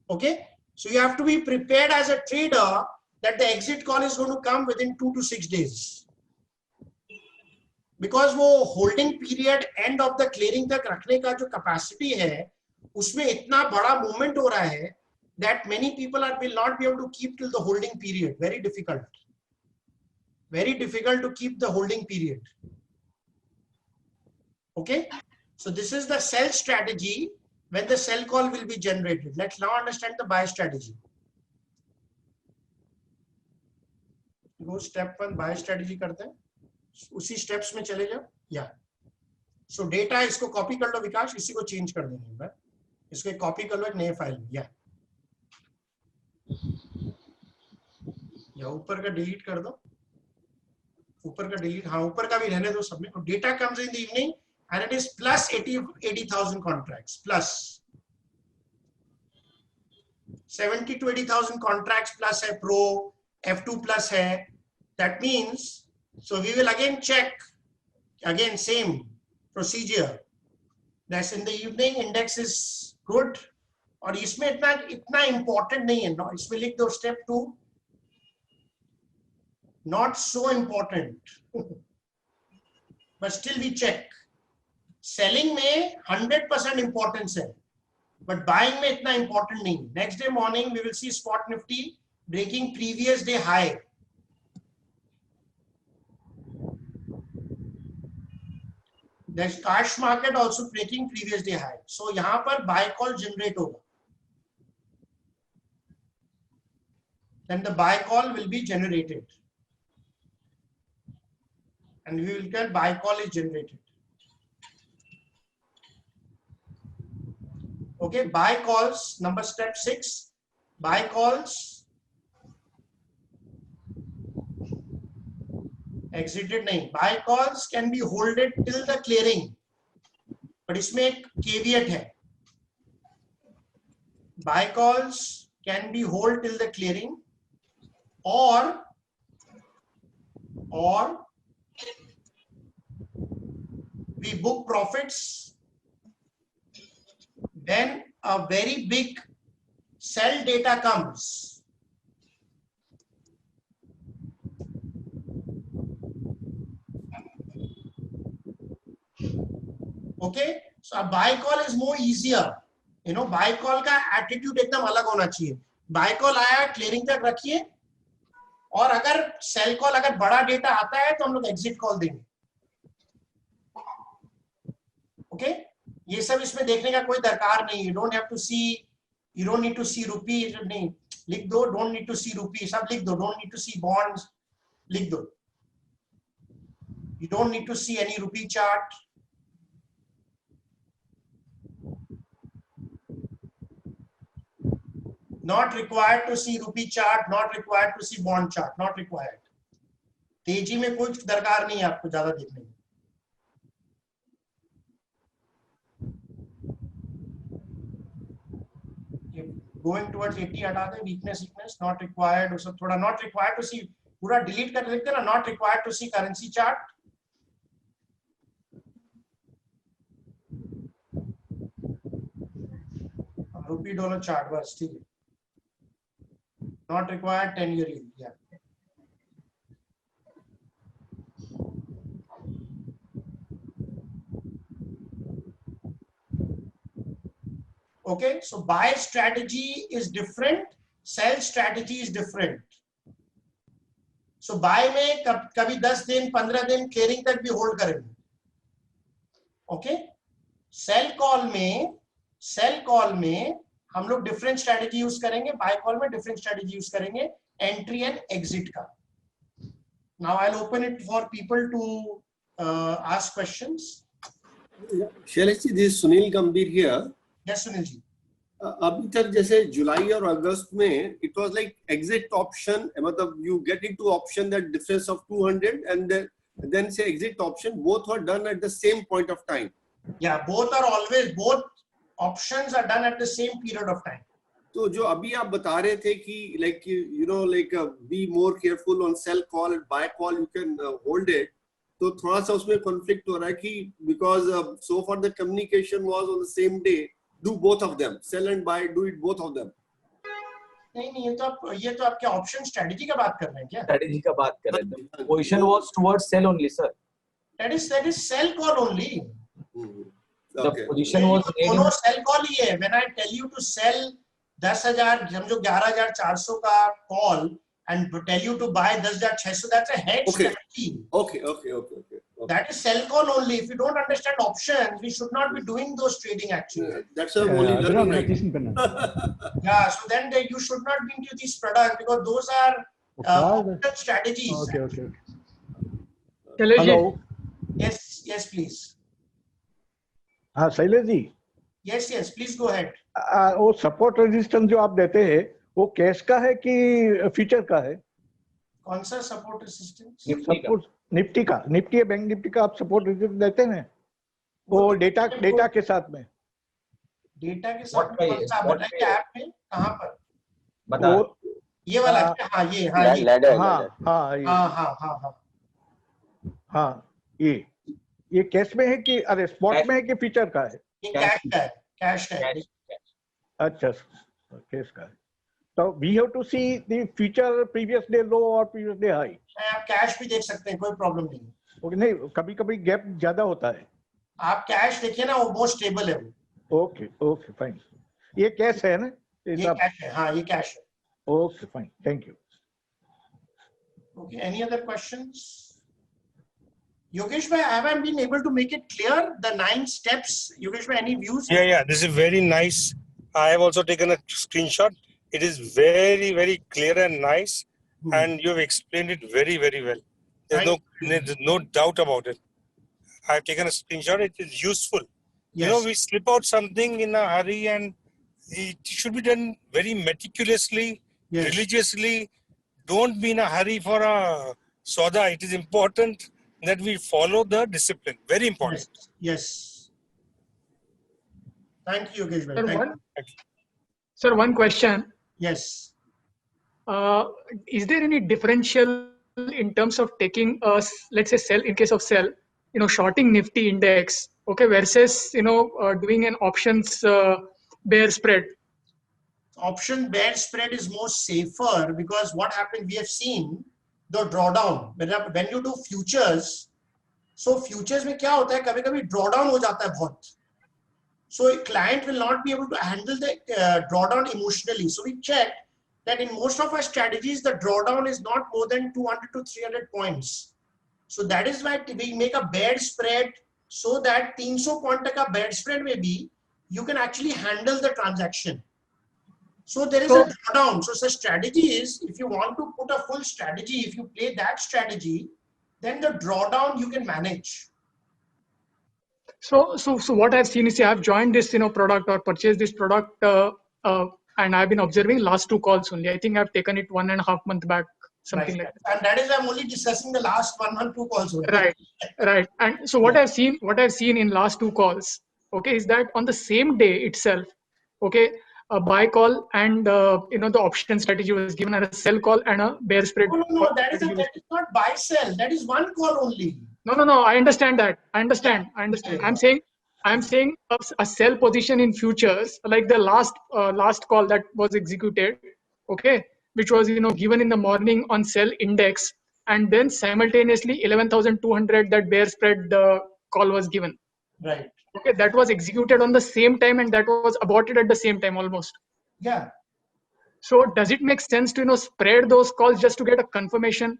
Okay, so you have to be prepared as a trader that the exit call is going to come within 2 to 6 days. Because वो holding period end of the clearing तक रखने का जो capacity है, उसमें इतना बड़ा movement हो रहा है that many people will not be able to keep till the holding period. Very difficult. Very difficult to keep the holding period. Okay, so this is the sell strategy. When the sell call will be generated. Let's now understand the buy strategy. Go step 1 buy strategy करते हैं. उसी steps में चले जाओ. Yeah. So data इसको copy कर लो विकास, इसी को change कर देंगे मैं. इसको copy कर लो एक नए फाइल में. Yeah. या ऊपर का डिलीट कर दो, ऊपर का डिलीट, हाँ ऊपर का भी रहने दो सब में. Data comes in the evening and it is plus 80,000 contracts, plus 70 to 80,000 contracts plus है pro, F2 plus है. That means, so we will again check, again same procedure. That's in the evening, index is good. और इसमें इतना important नहीं है, इसमें लिख दो step 2, not so important, but still we check. Selling में 100% इंपॉर्टेंस है, बट बाइंग में इतना इंपॉर्टेंट नहीं. Next day morning we will see spot Nifty breaking previous day high. Next cash market also breaking previous day high. So यहां पर buy call generate होगा. Then the buy call will be generated and we will get buy call is generated. Okay, buy calls, number step 6, buy calls, exited नहीं, buy calls can be holded till the clearing, but इसमें एक caveat है. Buy calls can be hold till the clearing, or we book profits when a very big sell data comes. Okay, so a buy call is more easier. You know, buy call का attitude एकदम अलग होना चाहिए. Buy call आया, clearing तक रखिए, और अगर sell call अगर बड़ा डेटा आता है तो हम लोग exit call देंगे. Okay, ये सब इसमें देखने का कोई दरकार नहीं. You don't have to see, you don't need to see rupee, नहीं लिख दो. Don't need to see rupee, सब लिख दो. Don't need to see bonds, लिख दो. You don't need to see any rupee chart. Not required to see rupee chart, not required to see bond chart, not required. तेजी में कोई दरकार नहीं है आपको ज्यादा देखने की. Going towards 80 हटा दें, weakness, not required. उसे थोड़ा not required to see, पूरा delete कर लिखते हैं ना, not required to see currency chart. Rupee dollar chart बस ठीक है. Not required 10-year yield, yeah. Okay, so buy strategy is different, sell strategy is different. So buy में कभी 10 दिन 15 दिन clearing तक भी hold करेंगे. Okay, sell call में हम लोग different strategy use करेंगे, buy call में different strategy use करेंगे, entry and exit का. Now I'll open it for people to ask questions. Shailesh ji, this is Sunil Gambhir here. Yes, Sunil ji. अभी तक जैसे जुलाई और अगस्त में it was like exit option, मतलब you get into option that difference of 200 and then say exit option, both were done at the same point of time. Yeah, both options are done at the same period of time. तो जो अभी आप बता रहे थे कि like you know like be more careful on sell call and buy call, you can hold it. तो थोड़ा सा उसमें conflict हो रहा है कि because so far the communication was on the same day. Do both of them, sell and buy, do it both of them. नहीं ये तो आपके ऑप्शन स्ट्रेटजी का बात कर रहे हैं क्या? स्ट्रेटजी का बात कर रहे हैं. Position was towards sell only sir. That is sell call only. The position was दोनों sell call ही है. When I tell you to sell 10,000 समझो 11,400 का call and tell you to buy 10,600, that's a hedge strategy. Okay. That is sell call only. If you don't understand options, we should not be doing those trading actually. That's a only learning, right? Yeah, so then you should not be into these products because those are option strategies. Okay. Hello. Yes, please. हाँ Shailesh ji. Yes, please go ahead. वो support resistance जो आप देते हैं वो cash का है कि फ्यूचर का है? कौन सा support assistance? Support Nifty bank Nifty का आप सपोर्ट देते हैं वो डेटा के साथ में। डेटा के साथ में कौन सा बताइए ऐप में कहाँ पर? बता ये वाला हाँ ये हाँ ये ladder, हाँ ladder. हाँ हाँ हाँ हाँ हाँ हाँ ये कैश में है कि अरे स्पॉट में है कि फ्यूचर का है? ये कैश का है, कैश का है। अच्छा कैश का है। तो we have to see the future previous day low और प्रीवियस डे हाई। आप कैश भी देख सकते हैं, कोई प्रॉब्लम नहीं। ओके नहीं कभी कभी गैप ज्यादा होता है। आप कैश देखिए ना, वो बहुत स्टेबल है। Okay okay fine. ये कैश है ना? ये कैश है, हाँ ये कैश है। Okay fine, thank you. Okay, any other questions? Yogesh bhai, have I been able to make it clear the 9 steps? Yogesh bhai, any views? Yeah, this is very nice. I have also taken a screenshot. It is very, very clear and nice, and you have explained it very, very well. There's no doubt about it. I have taken a screenshot. It is useful. Yes. You know, we slip out something in a hurry, and it should be done very meticulously, religiously. Don't be in a hurry for a soda. It is important that we follow the discipline. Very important. Yes. Thank you, Yogesh bhai. Sir, Thank you. Sir, one question. Yes. Is there any differential in terms of taking let's say sell, in case of sell, shorting Nifty index, okay, versus doing an options bear spread? Option bear spread is more safer because what happened, we have seen the drawdown when you do futures. So futures में क्या होता है, कभी-कभी drawdown हो जाता है बहुत. So a client will not be able to handle the drawdown emotionally. So we checked that in most of our strategies, the drawdown is not more than 200 to 300 points. So that is why we make a bear spread so that 300 point तक का bear spread में भी you can actually handle the transaction. So there is a drawdown. So the strategy is, if you want to put a full strategy, if you play that strategy, then the drawdown you can manage. So what I've seen is, I've joined this product or purchased this product, and I've been observing last 2 calls only. I think I've taken it 1.5 months back, something like that. And that is, I'm only discussing the last 1 or 2 calls only. Right. And so what I've seen in last 2 calls, okay, is that on the same day itself, okay, a buy call and the option strategy was given, and a sell call and a bear spread. No, that is not buy sell. That is 1 call only. No. I understand that. I understand. I'm saying a sell position in futures, like the last call that was executed, okay, which was given in the morning on sell index, and then simultaneously 11,200 that bear spread call was given. Right. Okay, that was executed on the same time, and that was aborted at the same time almost. Yeah. So does it make sense to spread those calls just to get a confirmation?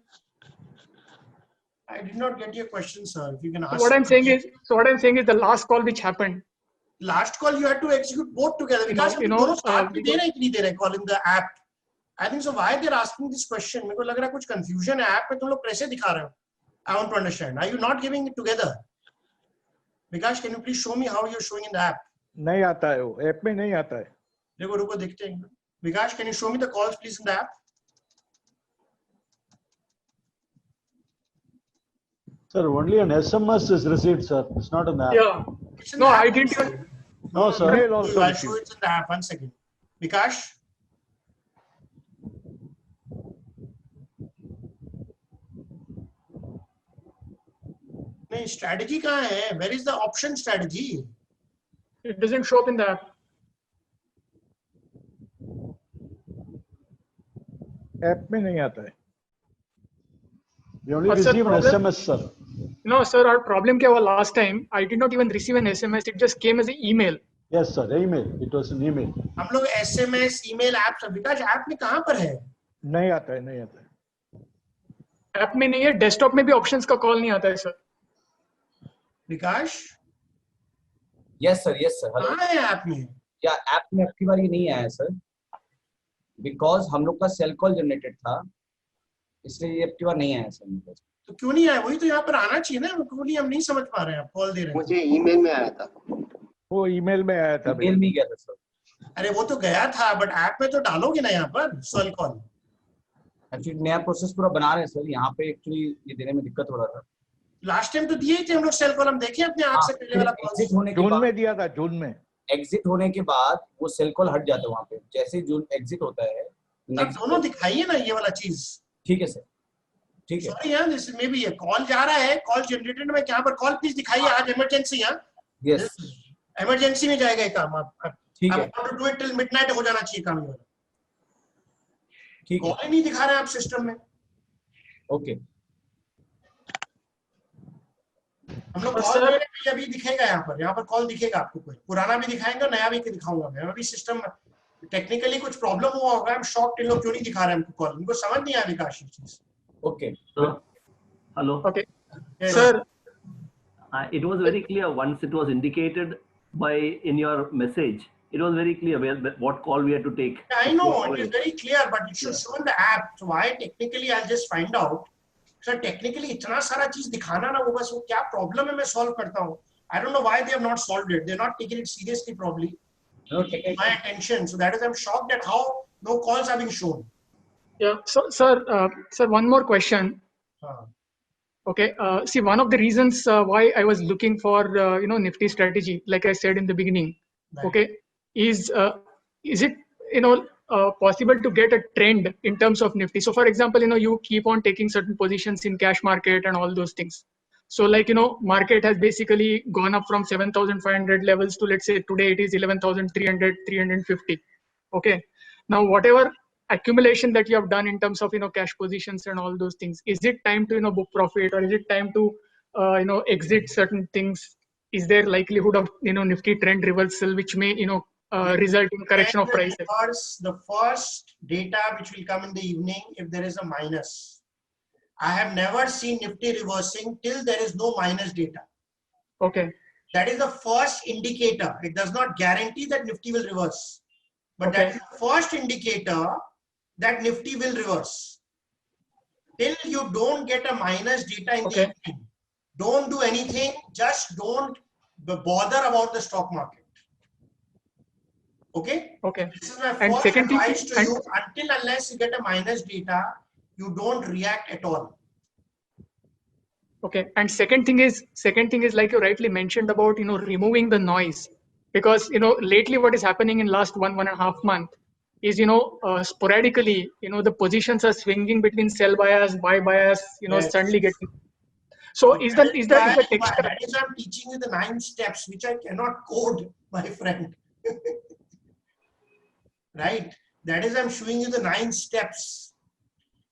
I did not get your question, sir. If you can ask. What I'm saying is the last call which happened. Last call you had to execute both together because call in the app. I think so. Why they're asking this question? मेरे को लग रहा है कुछ confusion है app में, तुम लोग कैसे दिखा रहे हो? I want to understand. Are you not giving it together? Vikash, can you please show me how you're showing in the app? नहीं आता है वो, ऐप में नहीं आता है. रुको देखते हैं. Vikash, can you show me the calls please in the app? Sir, only an SMS is received, sir. It's not an app. Yeah. No, I didn't even. No, sir. I'll show it in the app. 1 second. Vikash. नहीं, strategy कहाँ है? Where is the option strategy? It doesn't show up in the app. App में नहीं आता है. We only receive an SMS, sir. No, sir. Our problem क्या हुआ last time? I did not even receive an SMS. It just came as an email. Yes, sir. Email. It was an email. हम लोग SMS, email, app सब. विकास app में कहाँ पर है? नहीं आता है. App में नहीं है. Desktop में भी options का call नहीं आता है, sir. विकास? Yes, sir. Hello. कहाँ है app में? क्या app में आपकी बार ये नहीं आया सर? Because हम लोग का sell call generated था, इसलिए ये आपकी बार नहीं आया सर. तो क्यों नहीं आया? वही तो यहाँ पर आना चाहिए ना. क्यों नहीं, हम नहीं समझ पा रहे हैं. आप कॉल दे रहे हैं. मुझे ईमेल में आया था. वो ईमेल में आया था. ईमेल में गया था सर. अरे वो तो गया था, बट ऐप में तो डालोगे ना यहाँ पर सेल कॉल. एक्चुअली नया प्रोसेस पूरा बना रहे हैं सर, यहाँ पे एक्चुअली ये देने में दिक्कत हो रहा था। लास्ट टाइम तो दिए ही थे हम लोग सेल कॉलम, देखे अपने आंख से पहले वाला एग्जिट होने के जून बाद, में दिया था, जून में। एग्जिट होने के बाद वो सेल कॉल हट जाता है वहाँ पे, जैसे ही जून एग्जिट होता है तब दोनों दिखाइए ना ये वाला चीज। ठीक है सर, ठीक है। सॉरी यार, दिस में भी है, कॉल जा रहा है, कॉल जनरेटेड में यहाँ पर कॉल प्लीज दिखाइए, आज इमरजेंसी है। यस, इमरजेंसी में जाएगा ये काम। आप ठीक है, डू इट टिल मिडनाइट हो जाना चाहिए काम ये वाला। ठीक है, कॉल ही नहीं दिखा रहे हैं आप सिस्टम में। ओके। हम लोग कॉल दे रहे हैं, अभी दिखेगा यहाँ पर कॉल दिखेगा आपको, कोई पुराना भी दिखाएंगे, नया भी दिखाऊंगा मैं। अभी सिस्टम टेक्निकली कुछ प्रॉब्लम हुआ होगा, हम शॉक्ड, इन लोग क्यों नहीं दिखा रहे हैं हमको कॉल, इनको समझ नहीं आया विकास ये चीज। Okay, hello. Okay, Yes. sir. It was very clear once it was indicated by in your message. It was very clear what call we had to take. I know it is very clear, but it should show in the app. So why technically I'll just find out. Sir, technically इतना सारा चीज दिखाना ना, वो बस वो क्या problem है मैं सॉल्व करता हूँ। I don't know why they have not solved it. They're not taking it seriously probably. Okay. My attention. So that is, I'm shocked at how no calls are being shown. Yeah. So, sir, one more question. Okay. See, one of the reasons why I was looking for Nifty strategy, like I said in the beginning, Right. okay, is it possible to get a trend in terms of Nifty? So, for example, you keep on taking certain positions in cash market and all those things. So, like market has basically gone up from 7,500 levels to, let's say today it is 11,300, 350. Okay. Now, whatever accumulation that you have done in terms of cash positions and all those things, is it time to book profit, or is it time to exit certain things? Is there likelihood of Nifty trend reversal which may result in correction of prices? The first data which will come in the evening if there is a minus. I have never seen Nifty reversing till there is no minus data. Okay. That is the first indicator. It does not guarantee that Nifty will reverse, but Okay. that is the first indicator that Nifty will reverse. Till you don't get a minus data in the evening, don't do anything. Just don't bother about the stock market. Okay? Okay. This is my And first second thing- advice to you. Until unless you get a minus data, you don't react at all. Okay. And second thing is like you rightly mentioned about removing the noise, because lately what is happening in last one and a half month is sporadically the positions are swinging between sell bias, buy bias, Yes. suddenly getting. So is the texture? That is why I'm teaching you the 9 steps, which I cannot code, my friend. Right? That is, I'm showing you the 9 steps.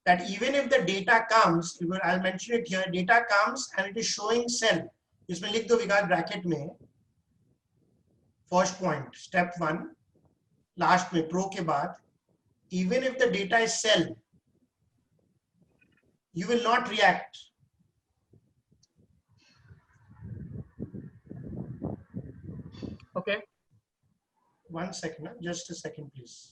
That even if the data comes, I'll mention it here, data comes and it is showing sell. इसमें लिख दो विकास bracket में. First point, step 1, last में pro के बाद, even if the data is sell, you will not react. Okay. 1 second, just a second, please.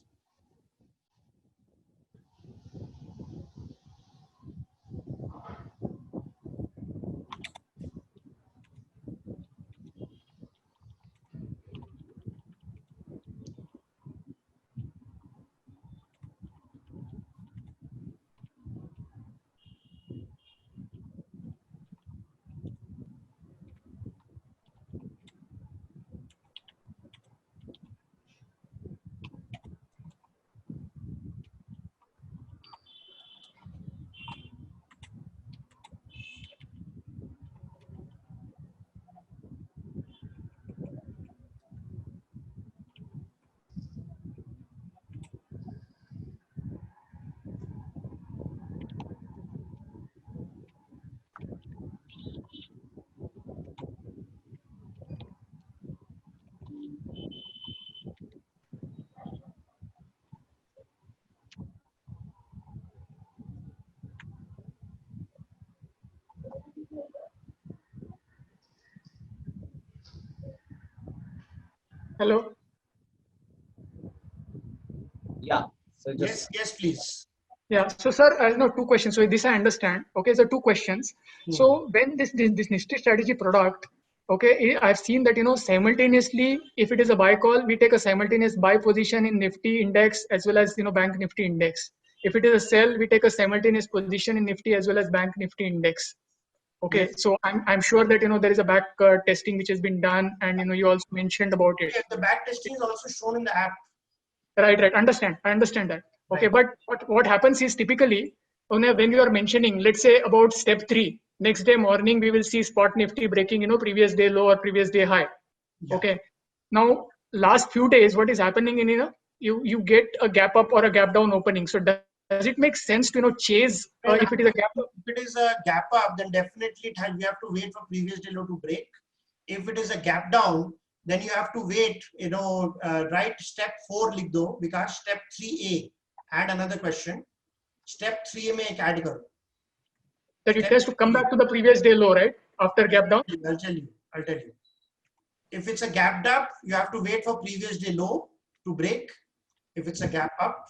Hello. Yeah. So just Yes, please. Yeah. So, sir, two questions. So this I understand. Okay. So 2 questions. So when this Nifty strategy product, okay, I've seen that simultaneously, if it is a buy call, we take a simultaneous buy position in Nifty index as well as Bank Nifty index. If it is a sell, we take a simultaneous position in Nifty as well as Bank Nifty index. Okay, Yes. so I'm sure that there is a back testing which has been done, and you also mentioned about it. Yeah, the back testing is also shown in the app. Right. Understand. I understand that. Okay, Right. but what happens is typically when you are mentioning, let's say about step 3, next day morning we will see spot Nifty breaking previous day low or previous day high. Yeah. Okay. Now last few days, what is happening in you get a gap up or a gap down opening. So does it make sense to chase if it is a gap up? If it is a gap up, then definitely we have to wait for previous day low to break. If it is a gap down, then you have to wait, write step 4 लिख दो, because step 3A, add another question. Step 3A में एक add करो. That it has to come back to the previous day low, right? After gap down? I'll tell you. If it's a gap up, you have to wait for previous day low to break. If it's a gap up,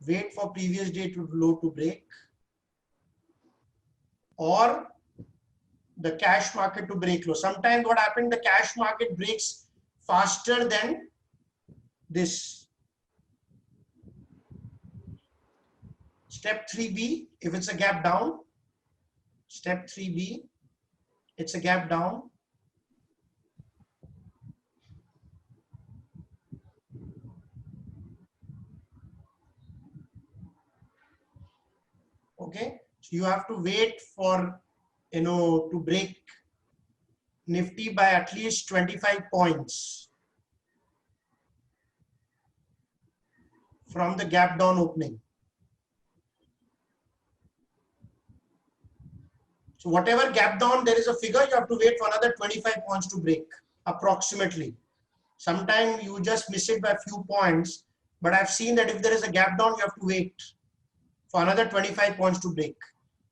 wait for previous day to low to break, or the cash market to break low. Sometimes what happened, the cash market breaks faster than this. Step 3B, if it's a gap down, step 3B, it's a gap down. Okay, so you have to wait for, to break Nifty by at least 25 points from the gap down opening. So whatever gap down, there is a figure, you have to wait for another 25 points to break, approximately. Sometimes you just miss it by a few points, but I've seen that if there is a gap down, you have to wait for another 25 points to break.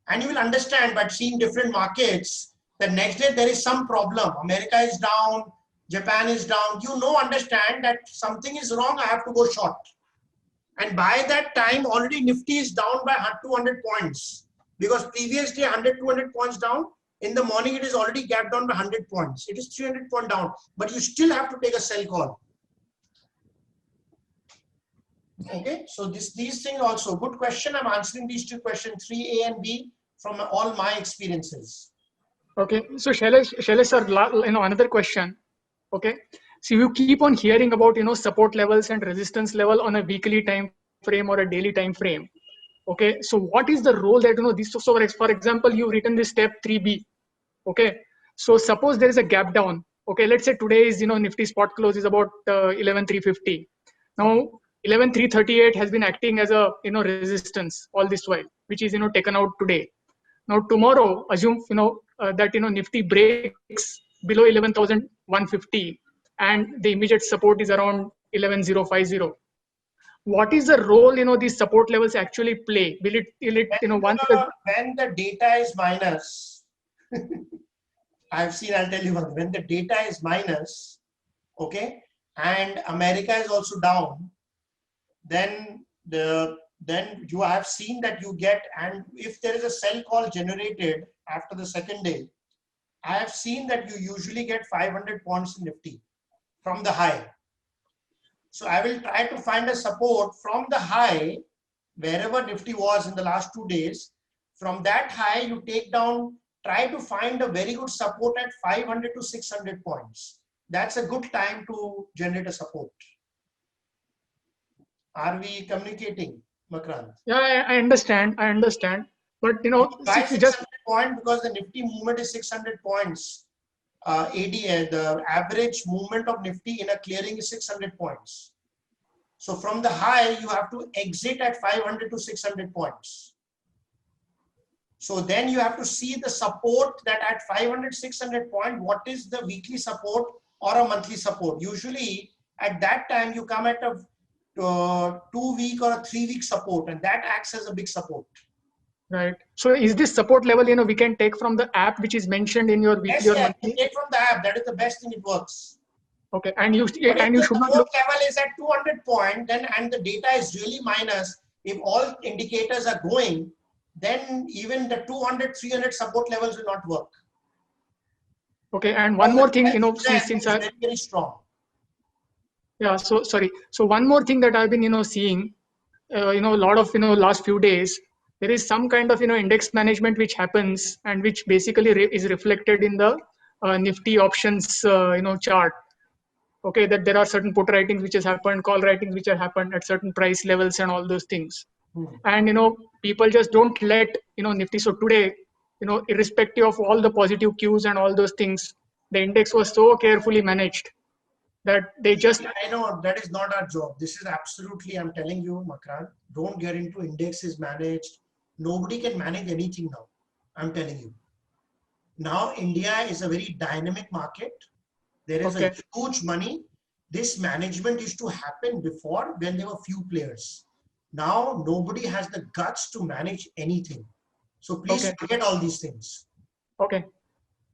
And you will understand by seeing different markets, the next day there is some problem. America is down, Japan is down. Understand that something is wrong, I have to go short. And by that time, already Nifty is down by 200 points. Because previous day 100-200 points down, in the morning it is already gapped down by 100 points. It is 300 points down, but you still have to take a sell call. Okay, so these things also, good question. I'm answering these two questions, 3A and B, from all my experiences. Okay, so Shailesh sir, another question. Okay, so you keep on hearing about support levels and resistance level on a weekly time frame or a daily time frame. Okay, so what is the role that this? So for example, you've written this step 3B. Okay, so suppose there is a gap down. Okay, let's say today is Nifty spot close is about 11,350. Now 11,338 has been acting as a resistance all this while, which is taken out today. Now tomorrow, assume that Nifty breaks below 11,150 and the immediate support is around 11,050. What is the role these support levels actually play? Will it once when the data is minus, I'll tell you when the data is minus, okay, and America is also down, then you have seen that you get, and if there is a sell call generated after the second day, I have seen that you usually get 500 points in Nifty from the high. So I will try to find a support from the high, wherever Nifty was in the last 2 days. From that high, you take down, try to find a very good support at 500 to 600 points. That's a good time to generate a support. Are we communicating, Makrant? Yeah, I understand. But why 600 point? Because the Nifty movement is 600 points. The average movement of Nifty in a clearing is 600 points. So from the high, you have to exit at 500 to 600 points. So then you have to see the support that at 500, 600 point, what is the weekly support or a monthly support? Usually at that time, you come at a 2 week or a 3 week support, and that acts as a big support. Right. So is this support level, we can take from the app which is mentioned in your Yes, your yeah, monthly? you take from the app. That is the best thing. It works. Okay, and you should not look. look. Level is at 200 point, then and the data is really minus. If all indicators are going, then even the 200, 300 support levels will not work. Okay, and one more thing, Since since I very strong. Yeah. So sorry. So one more thing that I've been seeing, a lot of last few days, there is some kind of index management which happens and which basically is reflected in the Nifty options chart. Okay, that there are certain put writings which has happened, call writings which have happened at certain price levels and all those things. And people just don't let Nifty. So today, irrespective of all the positive cues and all those things, the index was so carefully managed that they just. I know that is not our job. This is absolutely, I'm telling you, Makran, don't get into indexes managed. Nobody can manage anything now. I'm telling you. Now India is a very dynamic market. There is a huge money. This management used to happen before when there were few players. Now nobody has the guts to manage anything. So please forget all these things. Okay.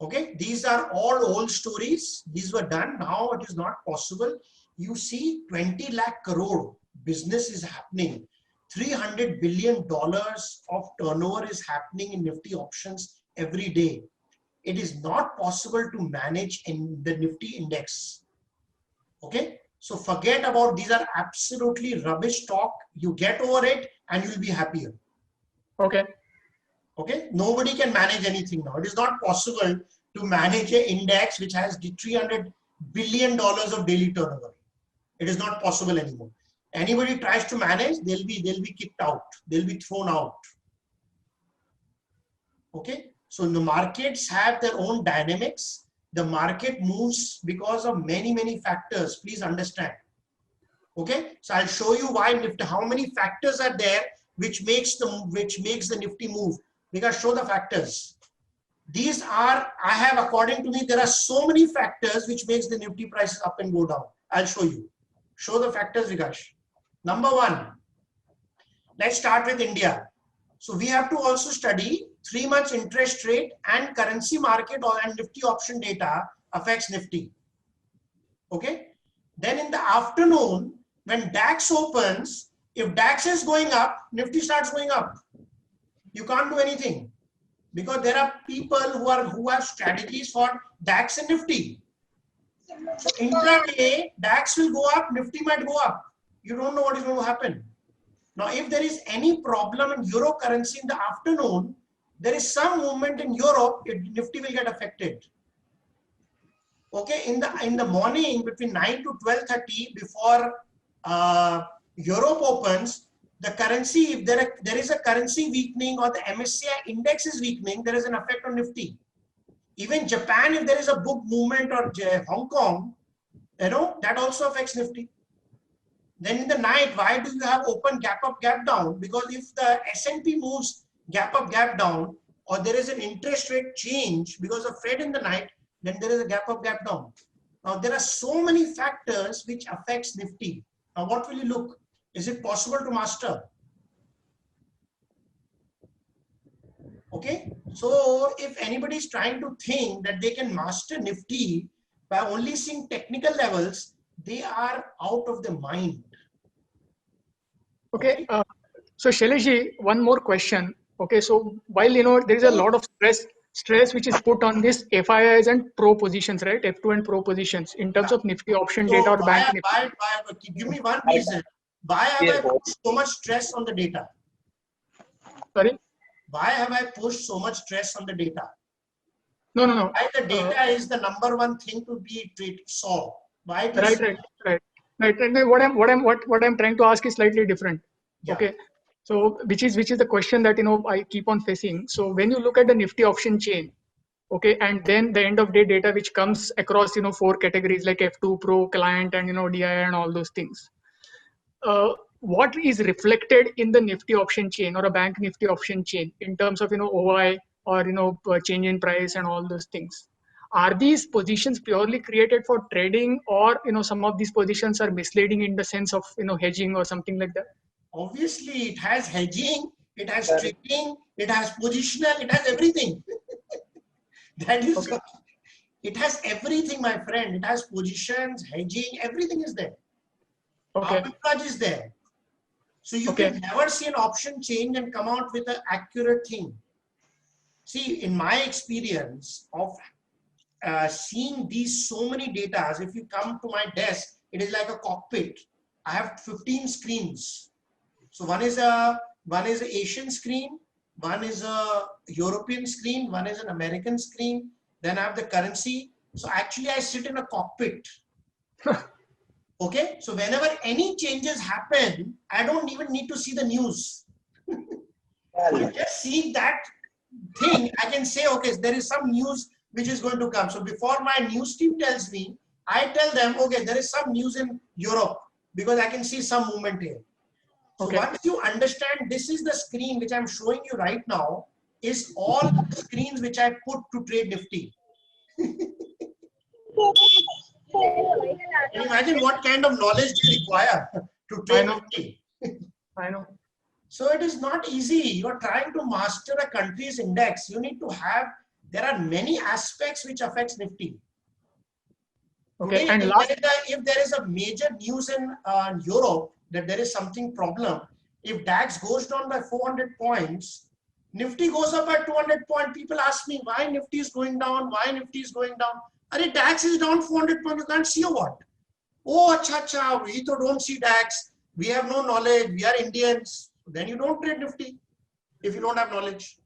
Okay. These are all old stories. These were done. Now it is not possible. You see 20 lakh crore business is happening. $300 billion of turnover is happening in Nifty options every day. It is not possible to manage in the Nifty index. Okay. So forget about, these are absolutely rubbish talk. You get over it and you'll be happier. Okay. Okay. Nobody can manage anything now. It is not possible to manage an index which has $300 billion of daily turnover. It is not possible anymore. Anybody tries to manage, they'll be kicked out. They'll be thrown out. Okay. So the markets have their own dynamics. The market moves because of many factors. Please understand. Okay. So I'll show you why Nifty, how many factors are there which makes the Nifty move. Because show the factors. These are, I have, according to me, there are so many factors which makes the Nifty prices up and go down. I'll show you. Show the factors, Vikash. Number one, let's start with India. So we have to also study 3 months interest rate and currency market and Nifty option data affects Nifty. Okay. Then in the afternoon, when DAX opens, if DAX is going up, Nifty starts going up. You can't do anything because there are people who have strategies for DAX and Nifty. So intraday, DAX will go up, Nifty might go up. You don't know what is going to happen. Now, if there is any problem in euro currency in the afternoon, there is some movement in Europe, Nifty will get affected. Okay, in the morning between 9 to 12:30 before Europe opens, the currency, if there is a currency weakening or the MSCI index is weakening, there is an effect on Nifty. Even Japan, if there is a book movement, or Hong Kong, that also affects Nifty. Then in the night, why do you have open gap up, gap down? Because if the S&P moves gap up, gap down, or there is an interest rate change because of Fed in the night, then there is a gap up, gap down. Now there are so many factors which affects Nifty. Now what will you look? Is it possible to master? Okay, so if anybody is trying to think that they can master Nifty by only seeing technical levels, they are out of their mind. Okay. So Shailesh, one more question. Okay, so while there is a lot of stress which is put on this FIIs and pro positions, right? F2 and pro positions in terms of Nifty option data or bank Nifty. Give me one reason. Why have I put so much stress on the data? Sorry? Why have I pushed so much stress on the data? No. Why the data is the number one thing to be solved. Why it is Right. And what I'm trying to ask is slightly different. Yeah. Okay. So which is the question that I keep on facing. So when you look at the Nifty option chain, okay, and then the end of day data which comes across 4 categories like F2, Pro, Client, and DI and all those things. What is reflected in the Nifty option chain or a bank Nifty option chain in terms of OI or change in price and all those things? Are these positions purely created for trading, or some of these positions are misleading in the sense of hedging or something like that? Obviously, it has hedging, it has trading, it has positional, it has everything. That is, okay. It has everything, my friend. It has positions, hedging, everything is there. Okay. Arbitrage is there. So you can never see an option change and come out with an accurate thing. See, in my experience of seeing these so many data, if you come to my desk it is like a cockpit. I have 15 screens. So one is a Asian screen, one is a European screen, one is an American screen. Then I have the currency. So actually I sit in a cockpit. Okay. So whenever any changes happen, I don't even need to see the news. I just see that thing. I can say, okay, there is some news which is going to come. So before my news team tells me, I tell them, okay, there is some news in Europe because I can see some movement here. So once you understand, this is the screen which I'm showing you right now, is all the screens which I put to trade Nifty. Can you imagine what kind of knowledge you require to trade Nifty? I know. So it is not easy. You are trying to master a country's index. You need to have, there are many aspects which affects Nifty. Okay. Today, And if there is a major news in Europe that there is something problem, if DAX goes down by 400 points, Nifty goes up by 200 points. People ask me why Nifty is going down, why Nifty is going down. Arey, DAX is down 400 points, you can't see or what? Oh, acha, we don't see DAX. We have no knowledge. We are Indians. Then you don't trade Nifty if you don't have knowledge.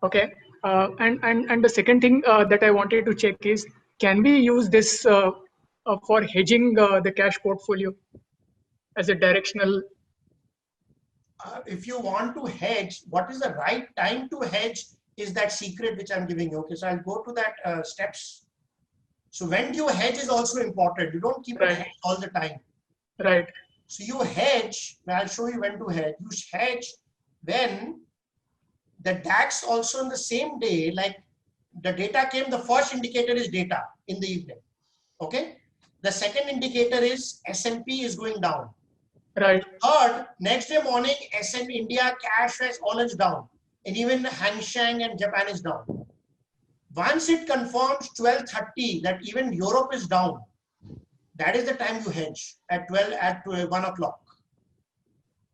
Okay. And the second thing that I wanted to check is, can we use this for hedging the cash portfolio as a directional? If you want to hedge, what is the right time to hedge is that secret which I'm giving you. Okay, so I'll go to that steps. So when you hedge is also important. You don't keep it hedged all the time. Right. So you hedge, I'll show you when to hedge. You hedge when the DAX also in the same day, like the data came, the first indicator is data in the evening. Okay. The second indicator is S&P is going down. Right. Third, next day morning, India cash has all is down. And even Hang Seng and Japan is down. Once it confirms 12:30 that even Europe is down, that is the time you hedge at 1 o'clock.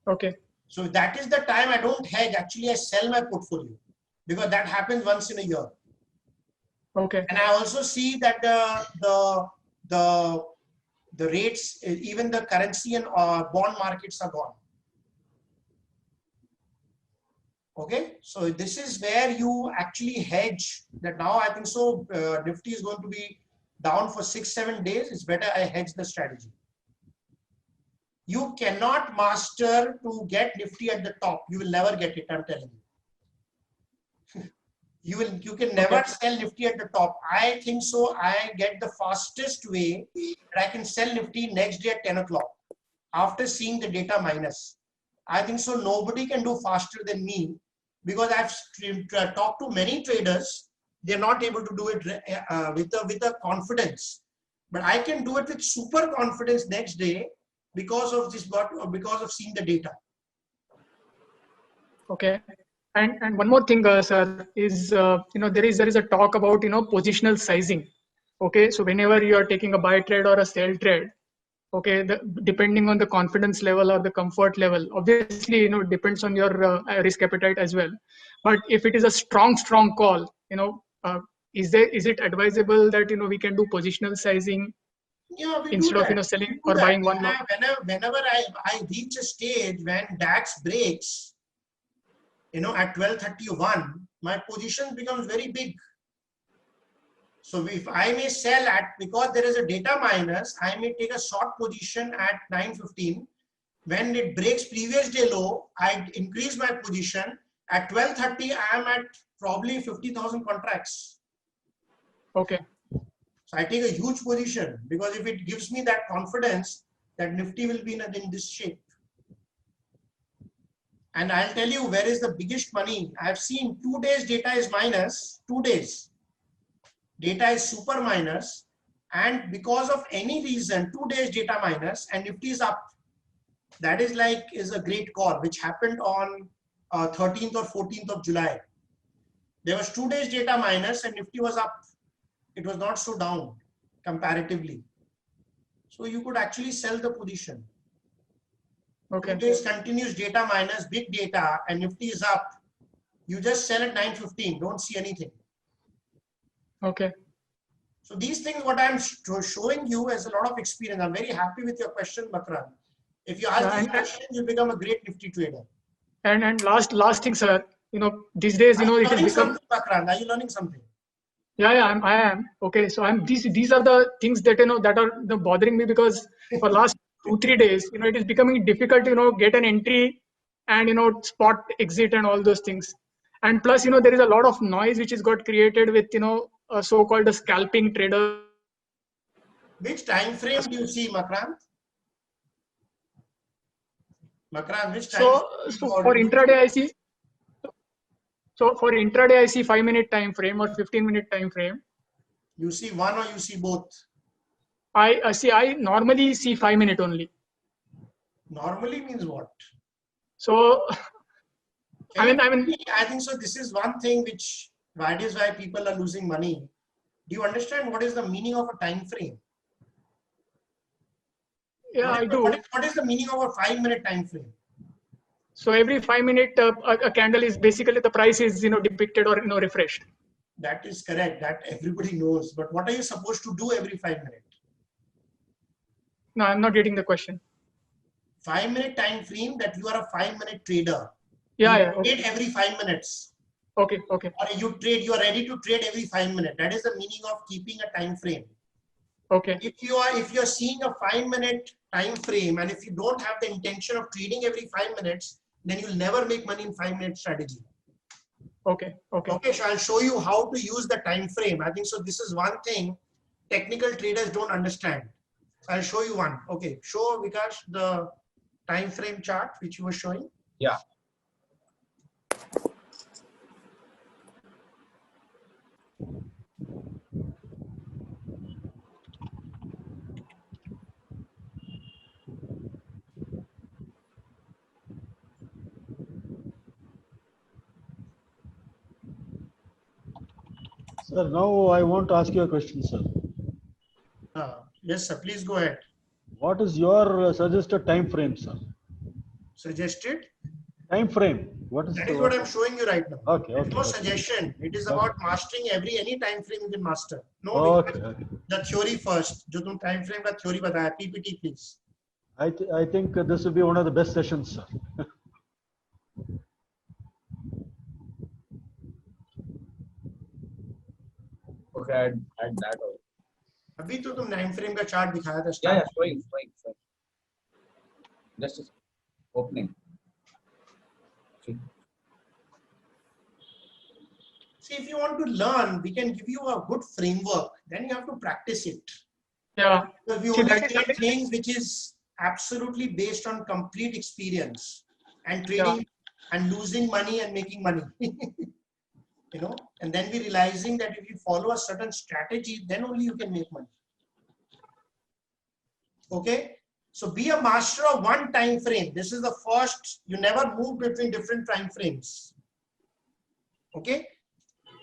Okay. So that is the time I don't hedge. Actually, I sell my portfolio because that happens once in a year. Okay. And I also see that the rates, even the currency and bond markets are gone. Okay, so this is where you actually hedge. That now I think so. Nifty is going to be down for 6-7 days. It's better I hedge the strategy. You cannot master to get Nifty at the top. You will never get it. I'm telling you. You can never sell Nifty at the top. I think so. I get the fastest way that I can sell Nifty next day at 10 o'clock after seeing the data minus. I think so. Nobody can do faster than me because I've talked to many traders. They're not able to do it with a confidence, but I can do it with super confidence next day because of this, because of seeing the data. Okay. And one more thing, sir, is there is a talk about positional sizing. Okay, so whenever you are taking a buy trade or a sell trade, okay, depending on the confidence level or the comfort level, obviously depends on your risk appetite as well. But if it is a strong call, is it advisable that we can do positional sizing? Yeah, we instead do that. of selling or buying one lot? Whenever I reach a stage when DAX breaks, at 12:31, my position becomes very big. So if I may sell because there is a data minus, I may take a short position at 9:15. When it breaks previous day low, I increase my position. At 12:30, I am at probably 50,000 contracts. Okay. So I take a huge position because if it gives me that confidence that Nifty will be in this shape. And I'll tell you where is the biggest money. I've seen 2 days data is minus, 2 days. Data is super minus. And because of any reason, 2 days data minus and Nifty is up. That is a great call, which happened on 13th or 14th of July. There was 2 days data minus and Nifty was up. It was not so down comparatively. So you could actually sell the position. Okay. 2 days continuous data minus, big data, and Nifty is up. You just sell at 9:15. Don't see anything. Okay. So these things, what I'm showing you is a lot of experience. I'm very happy with your question, Makarand. If you ask these questions, you become a great Nifty trader. And last thing, sir. These days, it has become. Makarand, are you learning something? Yeah, I am. Okay, so these are the things that that are bothering me, because for last 2-3 days, it is becoming difficult to get an entry and spot exit and all those things. And plus, there is a lot of noise which is got created with a so-called scalping trader. Which time frame do you see, Makarand? Makarand, which time? So for intraday, I see. So for intraday, I see 5-minute time frame or 15-minute time frame. You see one or you see both? I normally see 5-minute only. Normally means what? So I think so. This is one thing which that is why people are losing money. Do you understand what is the meaning of a time frame? Yeah, I do. What is the meaning of a 5-minute time frame? So every 5-minute, a candle is basically the price is depicted or refreshed. That is correct. That everybody knows. But what are you supposed to do every 5 minutes? No, I'm not getting the question. 5-minute time frame, that you are a 5-minute trader. Yeah, you trade every 5 minutes. Okay. Or you are ready to trade every 5 minutes. That is the meaning of keeping a time frame. Okay. If you are seeing a 5-minute time frame, and if you don't have the intention of trading every 5 minutes, then you'll never make money in 5-minute strategy. Okay. So I'll show you how to use the time frame. I think so. This is one thing technical traders don't understand. I'll show you one. Okay, show Vikash the time frame chart which you were showing. Yeah. Sir, now I want to ask you a question, sir. Yes, sir. Please go ahead. What is your suggested time frame, sir? Suggested? Time frame. What is that is what I'm showing you right now. Okay. No suggestion. It is about mastering any time frame you can master. No, okay. The theory first. जो तुम time frame का theory बताया, PPT please. I think this will be one of the best sessions, sir. Okay, add that. अभी तो तुम time frame का chart दिखाया था. Yeah, showing. Just opening. See, if you want to learn, we can give you a good framework. Then you have to practice it. Yeah. Because we only take things which is absolutely based on complete experience and trading and losing money and making money. And then we're realizing that if you follow a certain strategy, then only you can make money. Okay. So be a master of one time frame. This is the first. You never move between different time frames. Okay.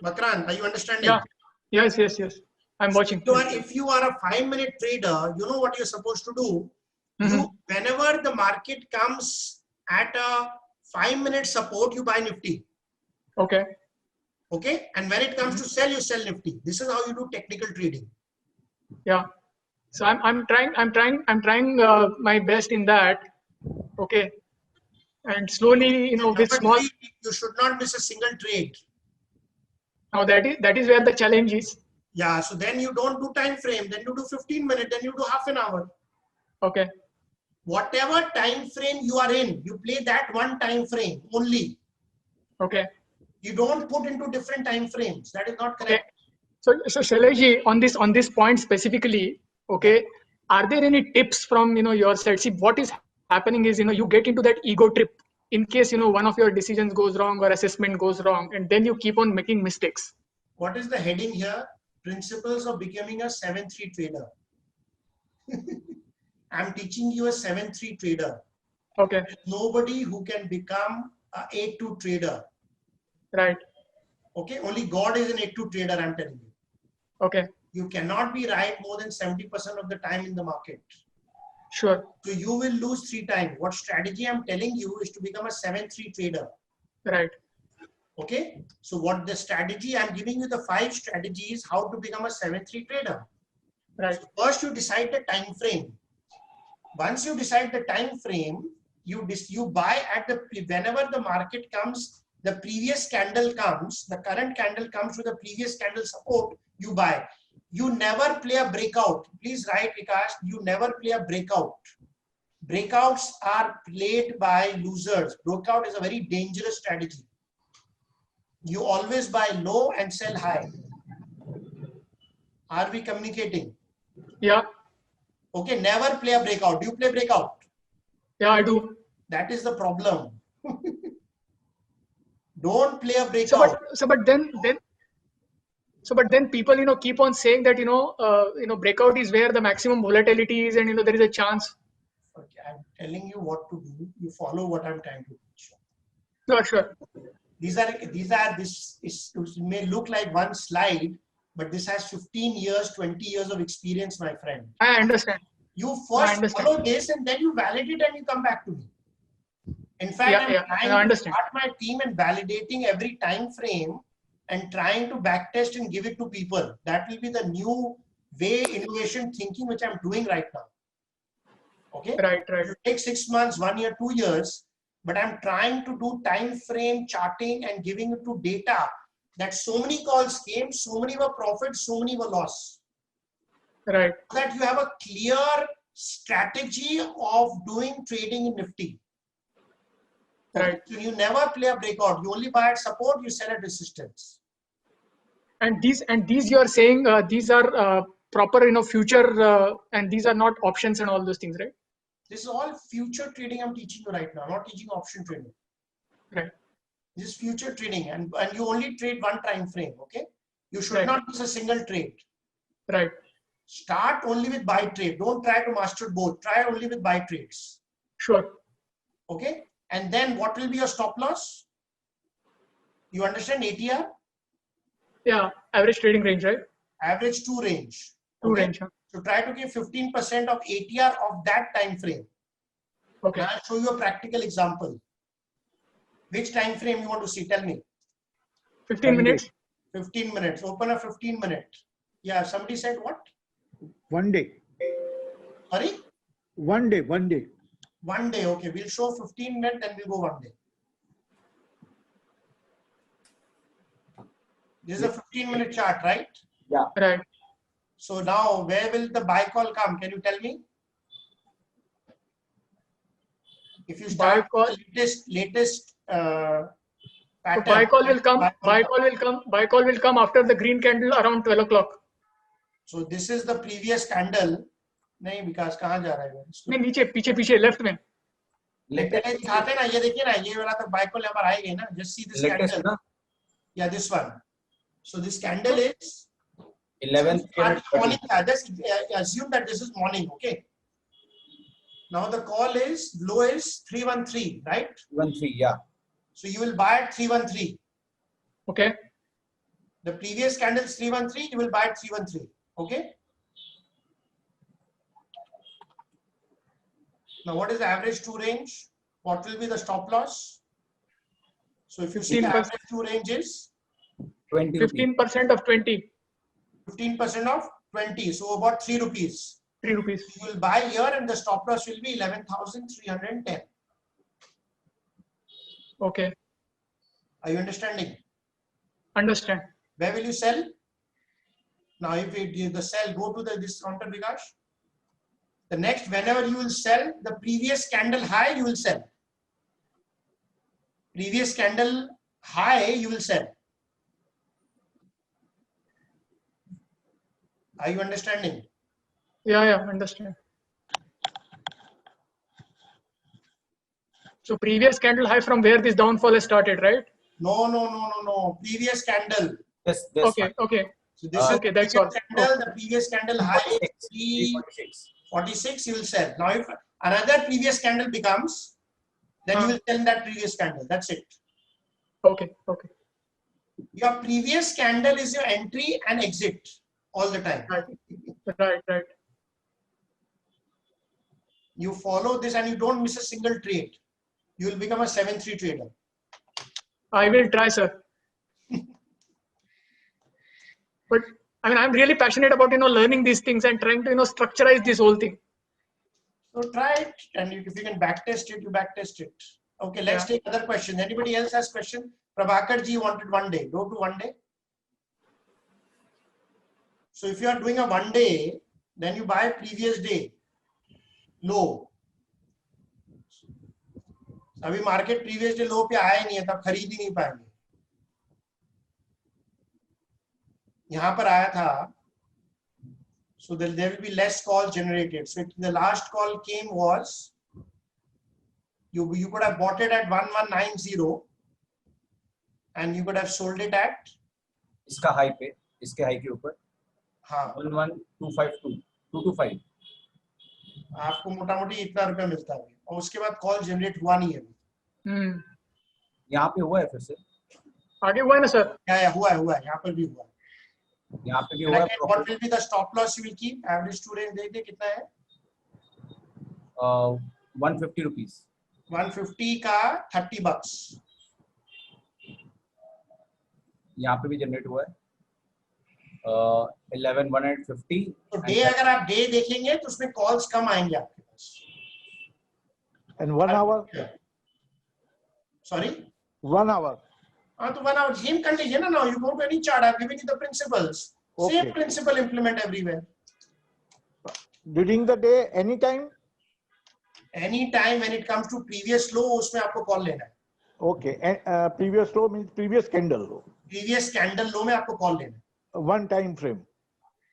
Makarand, are you understanding? Yeah. Yes. I'm watching. If you are a 5-minute trader, you know what you're supposed to do. Whenever the market comes at a 5-minute support, you buy Nifty. Okay. And when it comes to sell, you sell Nifty. This is how you do technical trading. Yeah. So I'm trying my best in that. Okay. And slowly, with small. You should not miss a single trade. Now that is where the challenge is. Yeah. So then you don't do time frame. Then you do 15 minutes. Then you do half an hour. Okay. Whatever time frame you are in, you play that one time frame only. Okay. You don't put into different time frames. That is not correct. Okay. So Shailesh, on this point specifically, okay, are there any tips from your side? See, what is happening is you get into that ego trip in case one of your decisions goes wrong or assessment goes wrong, and then you keep on making mistakes. What is the heading here? Principles of becoming a 7-3 trader. I'm teaching you a 7-3 trader. Okay. There's nobody who can become a 8-2 trader. Right. Okay. Only God is an 8-2 trader, I'm telling you. Okay. You cannot be right more than 70% of the time in the market. Sure. So you will lose 3 times. What strategy I'm telling you is to become a 7-3 trader. Right. Okay, so what the strategy, I'm giving you the 5 strategies how to become a 7-3 trader. Right. So first you decide the time frame. Once you decide the time frame, you buy at the, whenever the market comes, the previous candle comes, the current candle comes to the previous candle support, you buy. You never play a breakout. Please write, Vikas, you never play a breakout. Breakouts are played by losers. Breakout is a very dangerous strategy. You always buy low and sell high. Are we communicating? Yeah. Okay, never play a breakout. Do you play breakout? Yeah, I do. That is the problem. Don't play a breakout. But then people, keep on saying that, breakout is where the maximum volatility is, and, there is a chance. Okay, I'm telling you what to do. You follow what I'm trying to teach. Sure. This may look like one slide, but this has 15 years, 20 years of experience, my friend. I understand. You first follow this and then you validate and you come back to me. In fact, I'm trying to start my team and validating every time frame and trying to backtest and give it to people. That will be the new way innovation thinking, which I'm doing right now. Okay. Right. It takes 6 months, 1 year, 2 years, but I'm trying to do time frame charting and giving it to data that so many calls came, so many were profits, so many were loss. Right. That you have a clear strategy of doing trading in Nifty. Right. So you never play a breakout. You only buy at support, you sell at resistance. And these you are saying these are proper, future, and these are not options and all those things, right? This is all future trading I'm teaching you right now, not teaching option trading. Right. This is future trading, and you only trade one time frame. Okay. You should not miss a single trade. Right. Start only with buy trade. Don't try to master both. Try only with buy trades. Sure. Okay. And then what will be your stop loss? You understand ATR? Yeah, average trading range, right? Average 2 range. Two range. Huh? So try to give 15% of ATR of that time frame. Okay. Now I'll show you a practical example. Which time frame you want to see? Tell me. 15 minutes. 15 minutes. Open a 15-minute. Yeah, somebody said what? 1 day. Sorry? 1 day. 1 day. Okay, we'll show 15 minutes, then we'll go 1 day. This is a 15-minute chart, right? Yeah. Right. So now, where will the buy call come? Can you tell me? If you start the latest pattern, So buy call will come. Buy call will come after the green candle around 12 o'clock. So this is the previous candle. नहीं विकास कहाँ जा रहा है? नहीं नीचे पीछे left में. पहले दिखाते ना ये देखिए ना ये वाला तो buy call यहाँ पर आएगा ना. Just see this candle. Yeah, this one. So this candle is 11th morning. Just assume that this is morning. Okay. Now the call is low is 313, right? 313, yeah. So you will buy at 313. Okay. The previous candle is 313. You will buy at 313. Okay. Now what is the average 2 range? What will be the stop loss? So if you see the average 2 range is 15% of 20. 15% of 20. So about 3 rupees. 3 rupees. You will buy here and the stop loss will be 11,310. Okay. Are you understanding? Understand. Where will you sell? Now if you the sell, go to this counter Vikash. The next, whenever you will sell, the previous candle high, you will sell. Previous candle high, you will sell. Are you understanding? Yeah, understand. So previous candle high from where this downfall has started, right? No. Previous candle. Yes. Okay. So this is okay. That's all. all. Candle, the previous candle high is 346. You will sell. Now, if another previous candle becomes, then you will sell that previous candle. That's it. Okay. Your previous candle is your entry and exit all the time. Right. You follow this and you don't miss a single trade. You will become a 7-3 trader. I will try, sir. But I mean, I'm really passionate about learning these things and trying to structureize this whole thing. So try it, and if you can backtest it, you backtest it. Okay, let's take other questions. Anybody else has question? Prabhakar ji wanted 1 day. Go to 1 day. So if you are doing a 1 day, then you buy previous day low. अभी market previous day लो पे आया ही नहीं है, तब खरीद ही नहीं पाएंगे. यहाँ पर आया था. So there will be less calls generated. So the last call came was you could have bought it at 1190 and you could have sold it at इसका हाई पे, इसके हाई के ऊपर हाँ 11252 आपको मोटा मोटी इतना रुपया मिलता है और उसके बाद कॉल जनरेट हुआ नहीं है. यहाँ पे हुआ है फिर से आगे हुआ है ना सर? क्या हुआ है यहाँ पर भी हुआ है. यहाँ पे भी हुआ है. What will be the stop loss you will keep? Average to range देख दे कितना है? 150 rupees. 150 का $30. यहाँ पे भी जनरेट हुआ है 11150. तो डे अगर आप डे देखेंगे तो उसमें कॉल्स कम आएंगे आपके पास. And 1 hour? Sorry? 1 hour. हाँ तो 1 hour same condition now. You go to any chart. I've given you the principles. Okay. Same principle implement everywhere. During the day, anytime? Anytime when it comes to previous low, उसमें आपको call लेना है. Okay. And previous low means previous candle low. Previous candle low में आपको call लेना है. One time frame.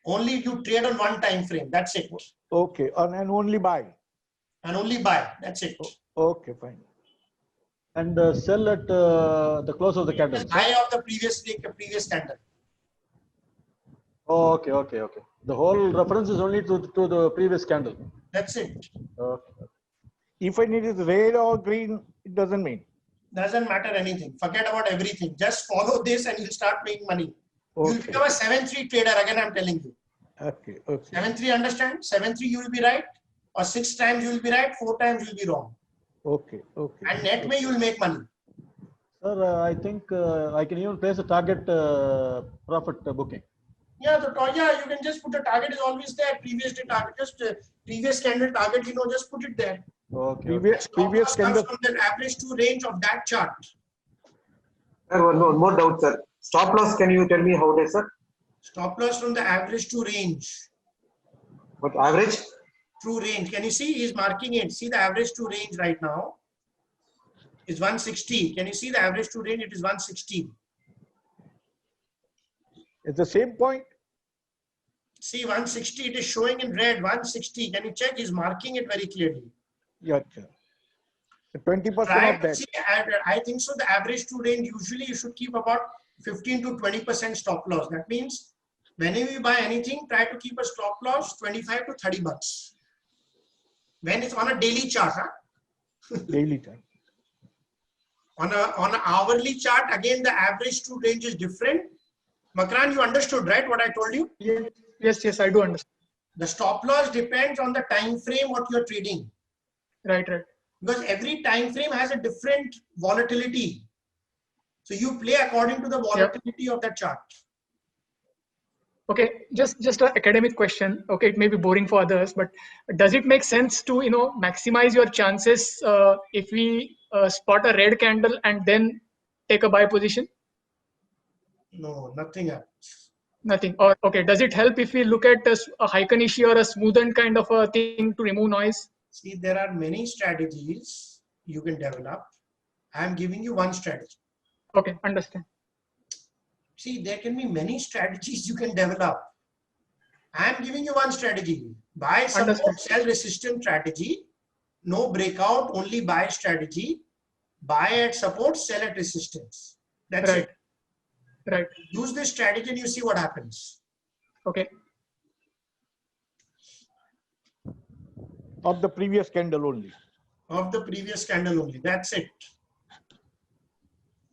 Only you trade on one time frame. That's it. Okay. And only buy. And only buy. That's it. Okay, fine. And sell at the close of the candle. High of the previous candle. Oh, okay. The whole reference is only to the previous candle. That's it. Okay. Even it is red or green, it doesn't mean. Doesn't matter anything. Forget about everything. Just follow this and you'll start making money. Okay. You'll become a 7-3 trader. Again, I'm telling you. Okay. 7-3, understand? 7-3 you will be right. Or 6 times you will be right. 4 times you will be wrong. Okay. And net may you will make money. Sir, I think I can even place a target profit booking. Yeah, you can just put a target is always there. Previous day target, just previous candle target, just put it there. Okay. Previous candle from the average to range of that chart. Sir, one more doubt, sir. Stop loss, can you tell me how it is, sir? Stop loss from the average to range. What average? True range. Can you see? He's marking it. See the average to range right now is 160. Can you see the average to range? It is 160. It's the same point. See 160. It is showing in red. 160. Can you check? He's marking it very clearly. Yeah. 20% Right. of that. See, I think so. The average to range usually you should keep about 15 to 20% stop loss. That means whenever you buy anything, try to keep a stop loss 25 to $30. When it's on a daily chart, Daily chart. on an hourly chart, again the average to range is different. Makran, you understood, right? What I told you? Yes, I do understand. The stop loss depends on the time frame what you're trading. Right. Because every time frame has a different volatility. So you play according to the volatility of that chart. Okay, just an academic question. Okay, it may be boring for others, but does it make sense to maximize your chances if we spot a red candle and then take a buy position? No, nothing happens. Nothing. Or okay, does it help if we look at a Heiken-Ishii or a smoothened kind of a thing to remove noise? See, there are many strategies you can develop. I am giving you one strategy. Okay, understand. See, there can be many strategies you can develop. I am giving you one strategy. Buy support, sell resistance strategy. No breakout, only buy strategy. Buy at support, sell at resistance. That's it. Right. Use this strategy and you see what happens. Okay. Of the previous candle only. Of the previous candle only. That's it.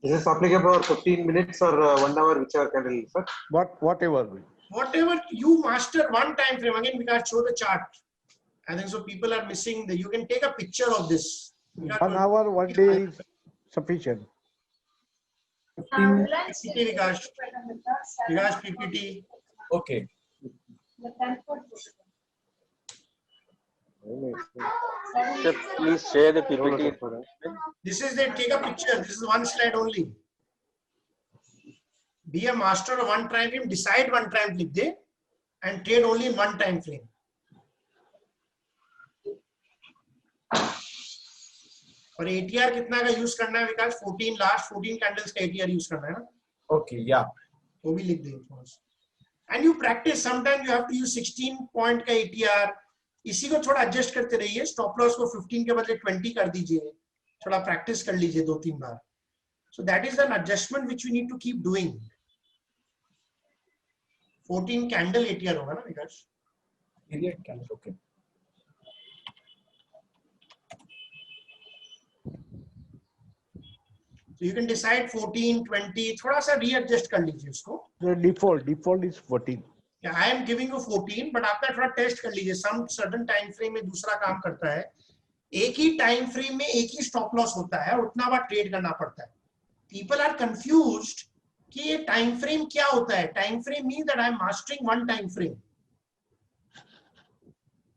Is this applicable for 15 minutes or 1 hour, whichever candle, sir? Whatever. Whatever you master one time frame. Again, we can't show the chart. I think so. People are missing you can take a picture of this. 1 hour, 1 day is sufficient. PPT, Vikas, PPT. Okay. Sir, please share the PPT. This is the take a picture. This is one slide only. Be a master of one time frame. Decide one time लिख दे and trade only in one time frame. और ATR कितना का use करना है विकास? 14 last 14 candles का ATR use करना है ना? Okay, yeah. वो भी लिख दे first. And you practice. Sometimes you have to use 16 point का ATR. इसी को थोड़ा एडजस्ट करते रहिए. स्टॉप लॉस को 15 के बदले 20 कर दीजिए. थोड़ा प्रैक्टिस कर लीजिए 2-3 बार. So that is an adjustment which we need to keep doing. 14 candle ATR होगा ना विकास? Period candle. Okay. So you can decide 14, 20. थोड़ा सा readjust कर लीजिए उसको. The default is 14. Yeah, I am giving you 14, but आपका थोड़ा टेस्ट कर लीजिए. Some certain time frame में दूसरा काम करता है. एक ही टाइम फ्रेम में एक ही स्टॉप लॉस होता है, उतना बार ट्रेड करना पड़ता है. People are confused कि ये टाइम फ्रेम क्या होता है. Time frame means that I am mastering one time frame.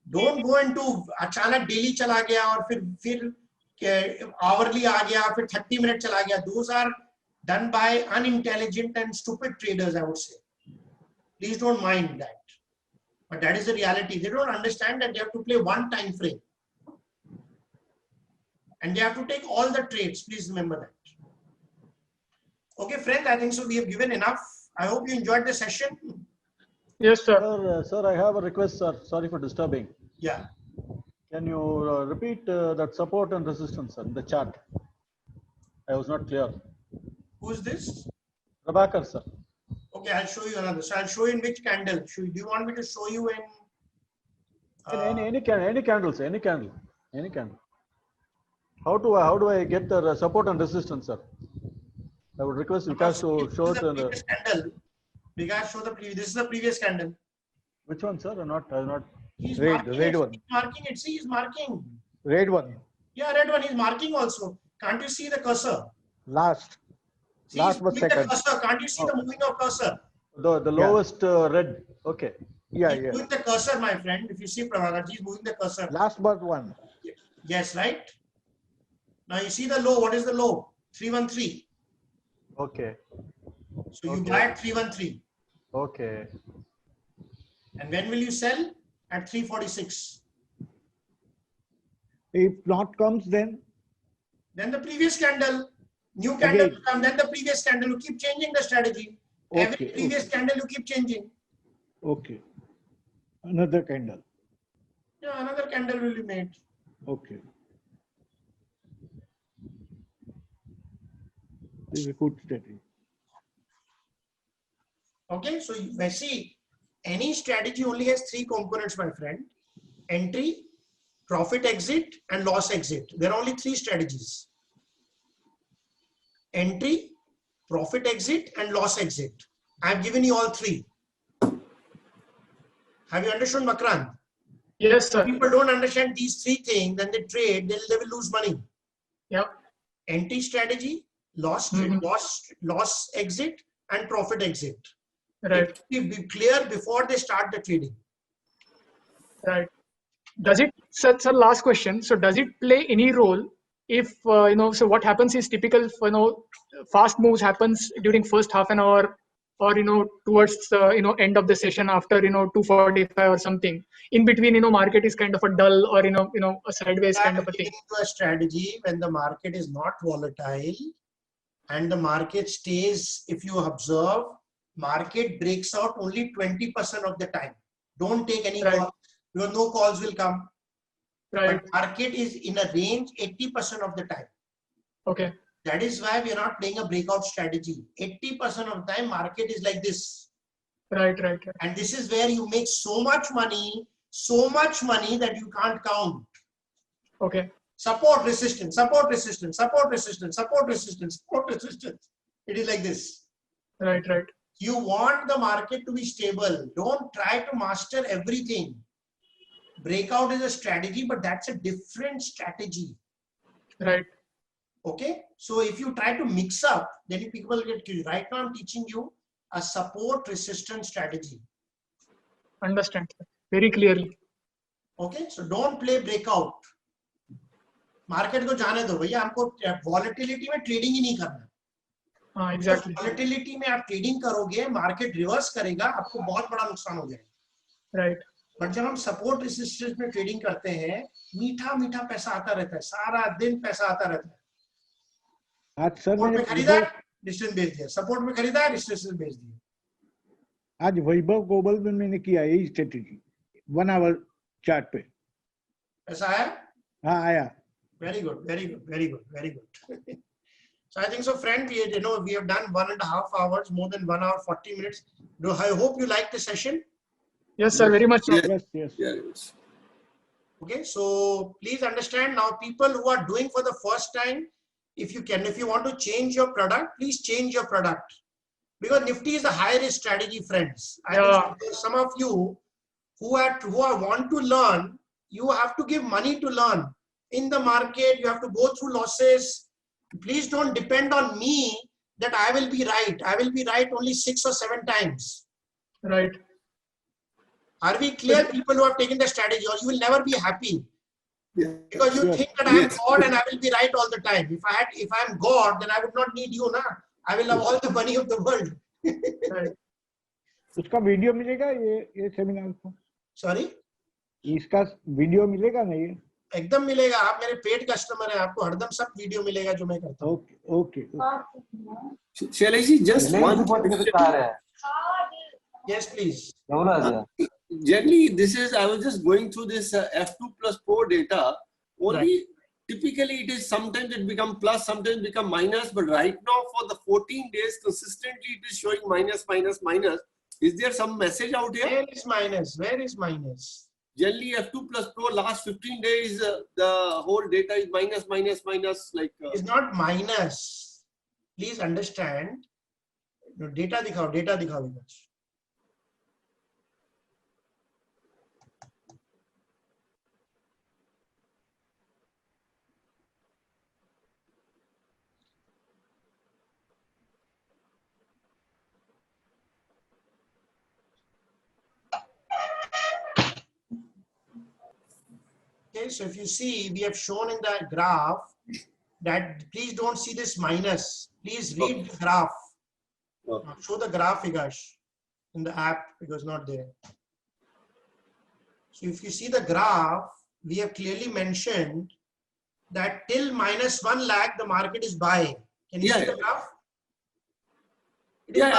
Don't go into अचानक डेली चला गया और फिर hourly आ गया, फिर 30 मिनट चला गया. Those are done by unintelligent and stupid traders, I would say. Please don't mind that. But that is the reality. They don't understand that they have to play one time frame. And they have to take all the trades. Please remember that. Okay, friends, I think so we have given enough. I hope you enjoyed the session. Yes, sir. Sir, I have a request, sir. Sorry for disturbing. Yeah. Can you repeat that support and resistance, sir, in the chart? I was not clear. Who's this? Prabhakar, sir. Okay, I'll show you another. So I'll show you in which candle. Do you want me to show you in? Any candle, sir. Any candle. How do I get the support and resistance, sir? I would request Vikas to show it. Previous candle. Vikas, show the previous. This is the previous candle. Which one, sir? I'm not. He's Red marking one. He's marking it. See, he's marking. Red one. Yeah, red one. He's marking also. Can't you see the cursor? Last. See, Last he's but moving the second. cursor. Can't you see the moving of cursor? The lowest red. Okay. Yeah, He's yeah. moving the cursor, my friend. If you see Prabhakar, he's moving the cursor. Last but one. Yes, right? Now you see the low. What is the low? 313. Okay. So you buy at 313. Okay. And when will you sell? At 346. If not comes, then Then the previous candle, new candle will come, then the previous candle. You keep changing the strategy. Every previous candle you keep changing. okay. Another candle. Yeah, another candle will be made. Okay. This is a good strategy. Okay, so you see, any strategy only has 3 components, my friend. Entry, profit exit, and loss exit. There are only 3 strategies. Entry, profit exit, and loss exit. I have given you all 3. Have you understood, Makrand? Yes, sir. People don't understand these 3 things, then they trade, they will lose money. Yeah. Entry strategy, loss exit, and profit exit. Right. Be clear before they start the trading. Right. Does it, sir, last question. So does it play any role if, so what happens is typical, fast moves happens during first half an hour or, towards the, end of the session after, 2:45 or something. In between, market is kind of a dull or, a sideways kind of a thing. A strategy when the market is not volatile and the market stays, if you observe, market breaks out only 20% of the time. Don't take any calls, because no calls will come. Right. But market is in a range 80% of the time. Okay. That is why we are not playing a breakout strategy. 80% of the time, market is like this. Right. And this is where you make so much money that you can't count. Okay. Support, resistance, support, resistance, support, resistance, support, resistance, support, resistance. It is like this. Right. You want the market to be stable. Don't try to master everything. Breakout is a strategy, but that's a different strategy. Right. Okay. So if you try to mix up, then people get confused. Right now I'm teaching you a support resistance strategy. Understand, sir. Very clearly. Okay, so don't play breakout. Market को जाने दो भैया, हमको volatility में trading ही नहीं करना। हाँ, exactly. Volatility में आप ट्रेडिंग करोगे, मार्केट रिवर्स करेगा, आपको बहुत बड़ा नुकसान हो जाएगा। राइट। बट जब हम सपोर्ट रेजिस्टेंस में ट्रेडिंग करते हैं, मीठा मीठा पैसा आता रहता है, सारा दिन पैसा आता रहता है। आज सर सपोर्ट में खरीदा, रेजिस्टेंस बेच दिया, सपोर्ट में खरीदा, रेजिस्टेंस बेच दिया। आज वैभव ग्लोबल में मैंने किया यही स्ट्रेटेजी 1 आवर चार्ट पे। पैसा आया? हाँ आया। Very good, very good, very good, very good. So I think so, friend. We have done 1.5 hours, more than 1 hour 40 minutes. I hope you like the session. Yes, sir. Very much. Yes. Okay, so please understand now, people who are doing for the first time, if you want to change your product, please change your product, because Nifty is a high risk strategy, friends. I think some of you who want to learn, you have to give money to learn. In the market, you have to go through losses. Please don't depend on me that I will be right. I will be right only 6 or 7 times. Right. Are we clear, people who have taken the strategy, or you will never be happy? Because you think that I am God and I will be right all the time. If I am God, then I would not need you, na? I will have all the money of the world. Right. उसका video मिलेगा ये seminar को? Sorry? इसका video मिलेगा ना ये? एकदम मिलेगा। आप मेरे पेड कस्टमर हैं, आपको हरदम सब वीडियो मिलेगा जो मैं करता हूँ। Okay. Shailesh, just one. Yes, please. Generally, I was just going through this F2 plus 4 data. Only typically it is sometimes it become plus, sometimes become minus. But right now for the 14 days consistently it is showing minus, minus, minus. Is there some message out here? Where is minus? Where is minus? Generally F2 plus Pro last 15 days the whole data is minus, minus, minus like. It's not minus. Please understand. Data दिखाओ, data दिखाओ इधर. Okay, so if you see, we have shown in the graph that please don't see this minus. Please read the graph. Show the graph, Vigash, in the app. It was not there. So if you see the graph, we have clearly mentioned that till -1 lakh, the market is buying. Can you see the graph? Yeah,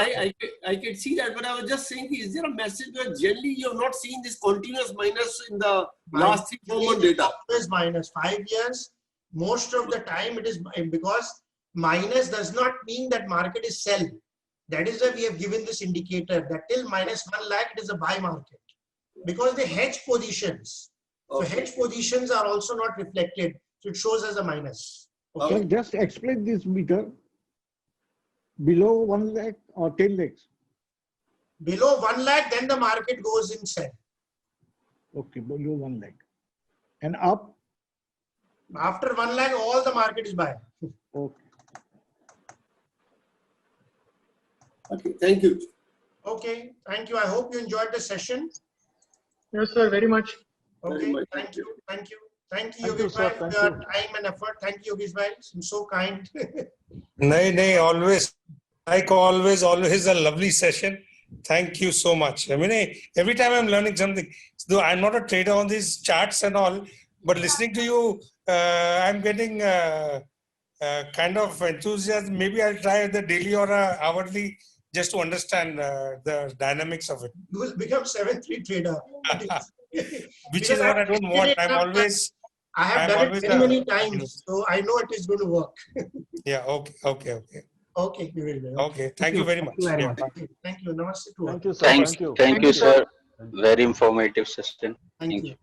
I can see that, but I was just saying, is there a message where generally you have not seen this continuous minus in the last 3-4 month data? Always minus. 5 years, most of the time it is, because minus does not mean that market is sell. That is why we have given this indicator that till -1 lakh it is a buy market, because they hedge positions. So hedge positions are also not reflected. So it shows as a minus. Okay. Just explain this meter. Below 1 lakh or 10 lakhs? Below 1 lakh, then the market goes in sell. Okay, below 1 lakh. And up? After 1 lakh, all the market is buy. Okay. Okay, thank you. Okay, thank you. I hope you enjoyed the session. Yes, sir, very much. Okay, thank you. Thank you. Thank you, Thank you, Yogesh sir. bhai, for Thank your you. time and effort. Thank you, Yogesh bhai. I'm so kind. No, always. Like always a lovely session. Thank you so much. I mean, every time I'm learning something, though I'm not a trader on these charts and all, but listening to you, I'm getting kind of enthusiasm. Maybe I'll try the daily or hourly just to understand the dynamics of it. You will become 7-3 trader. Which is what I don't want. I'm always. I have done it many times, so I know it is going to work. Yeah. Okay. Okay, you will. Okay. Thank you very much. Thank you. Namaste to all. Thank you, sir. Thank you, sir. Very informative session. Thank you.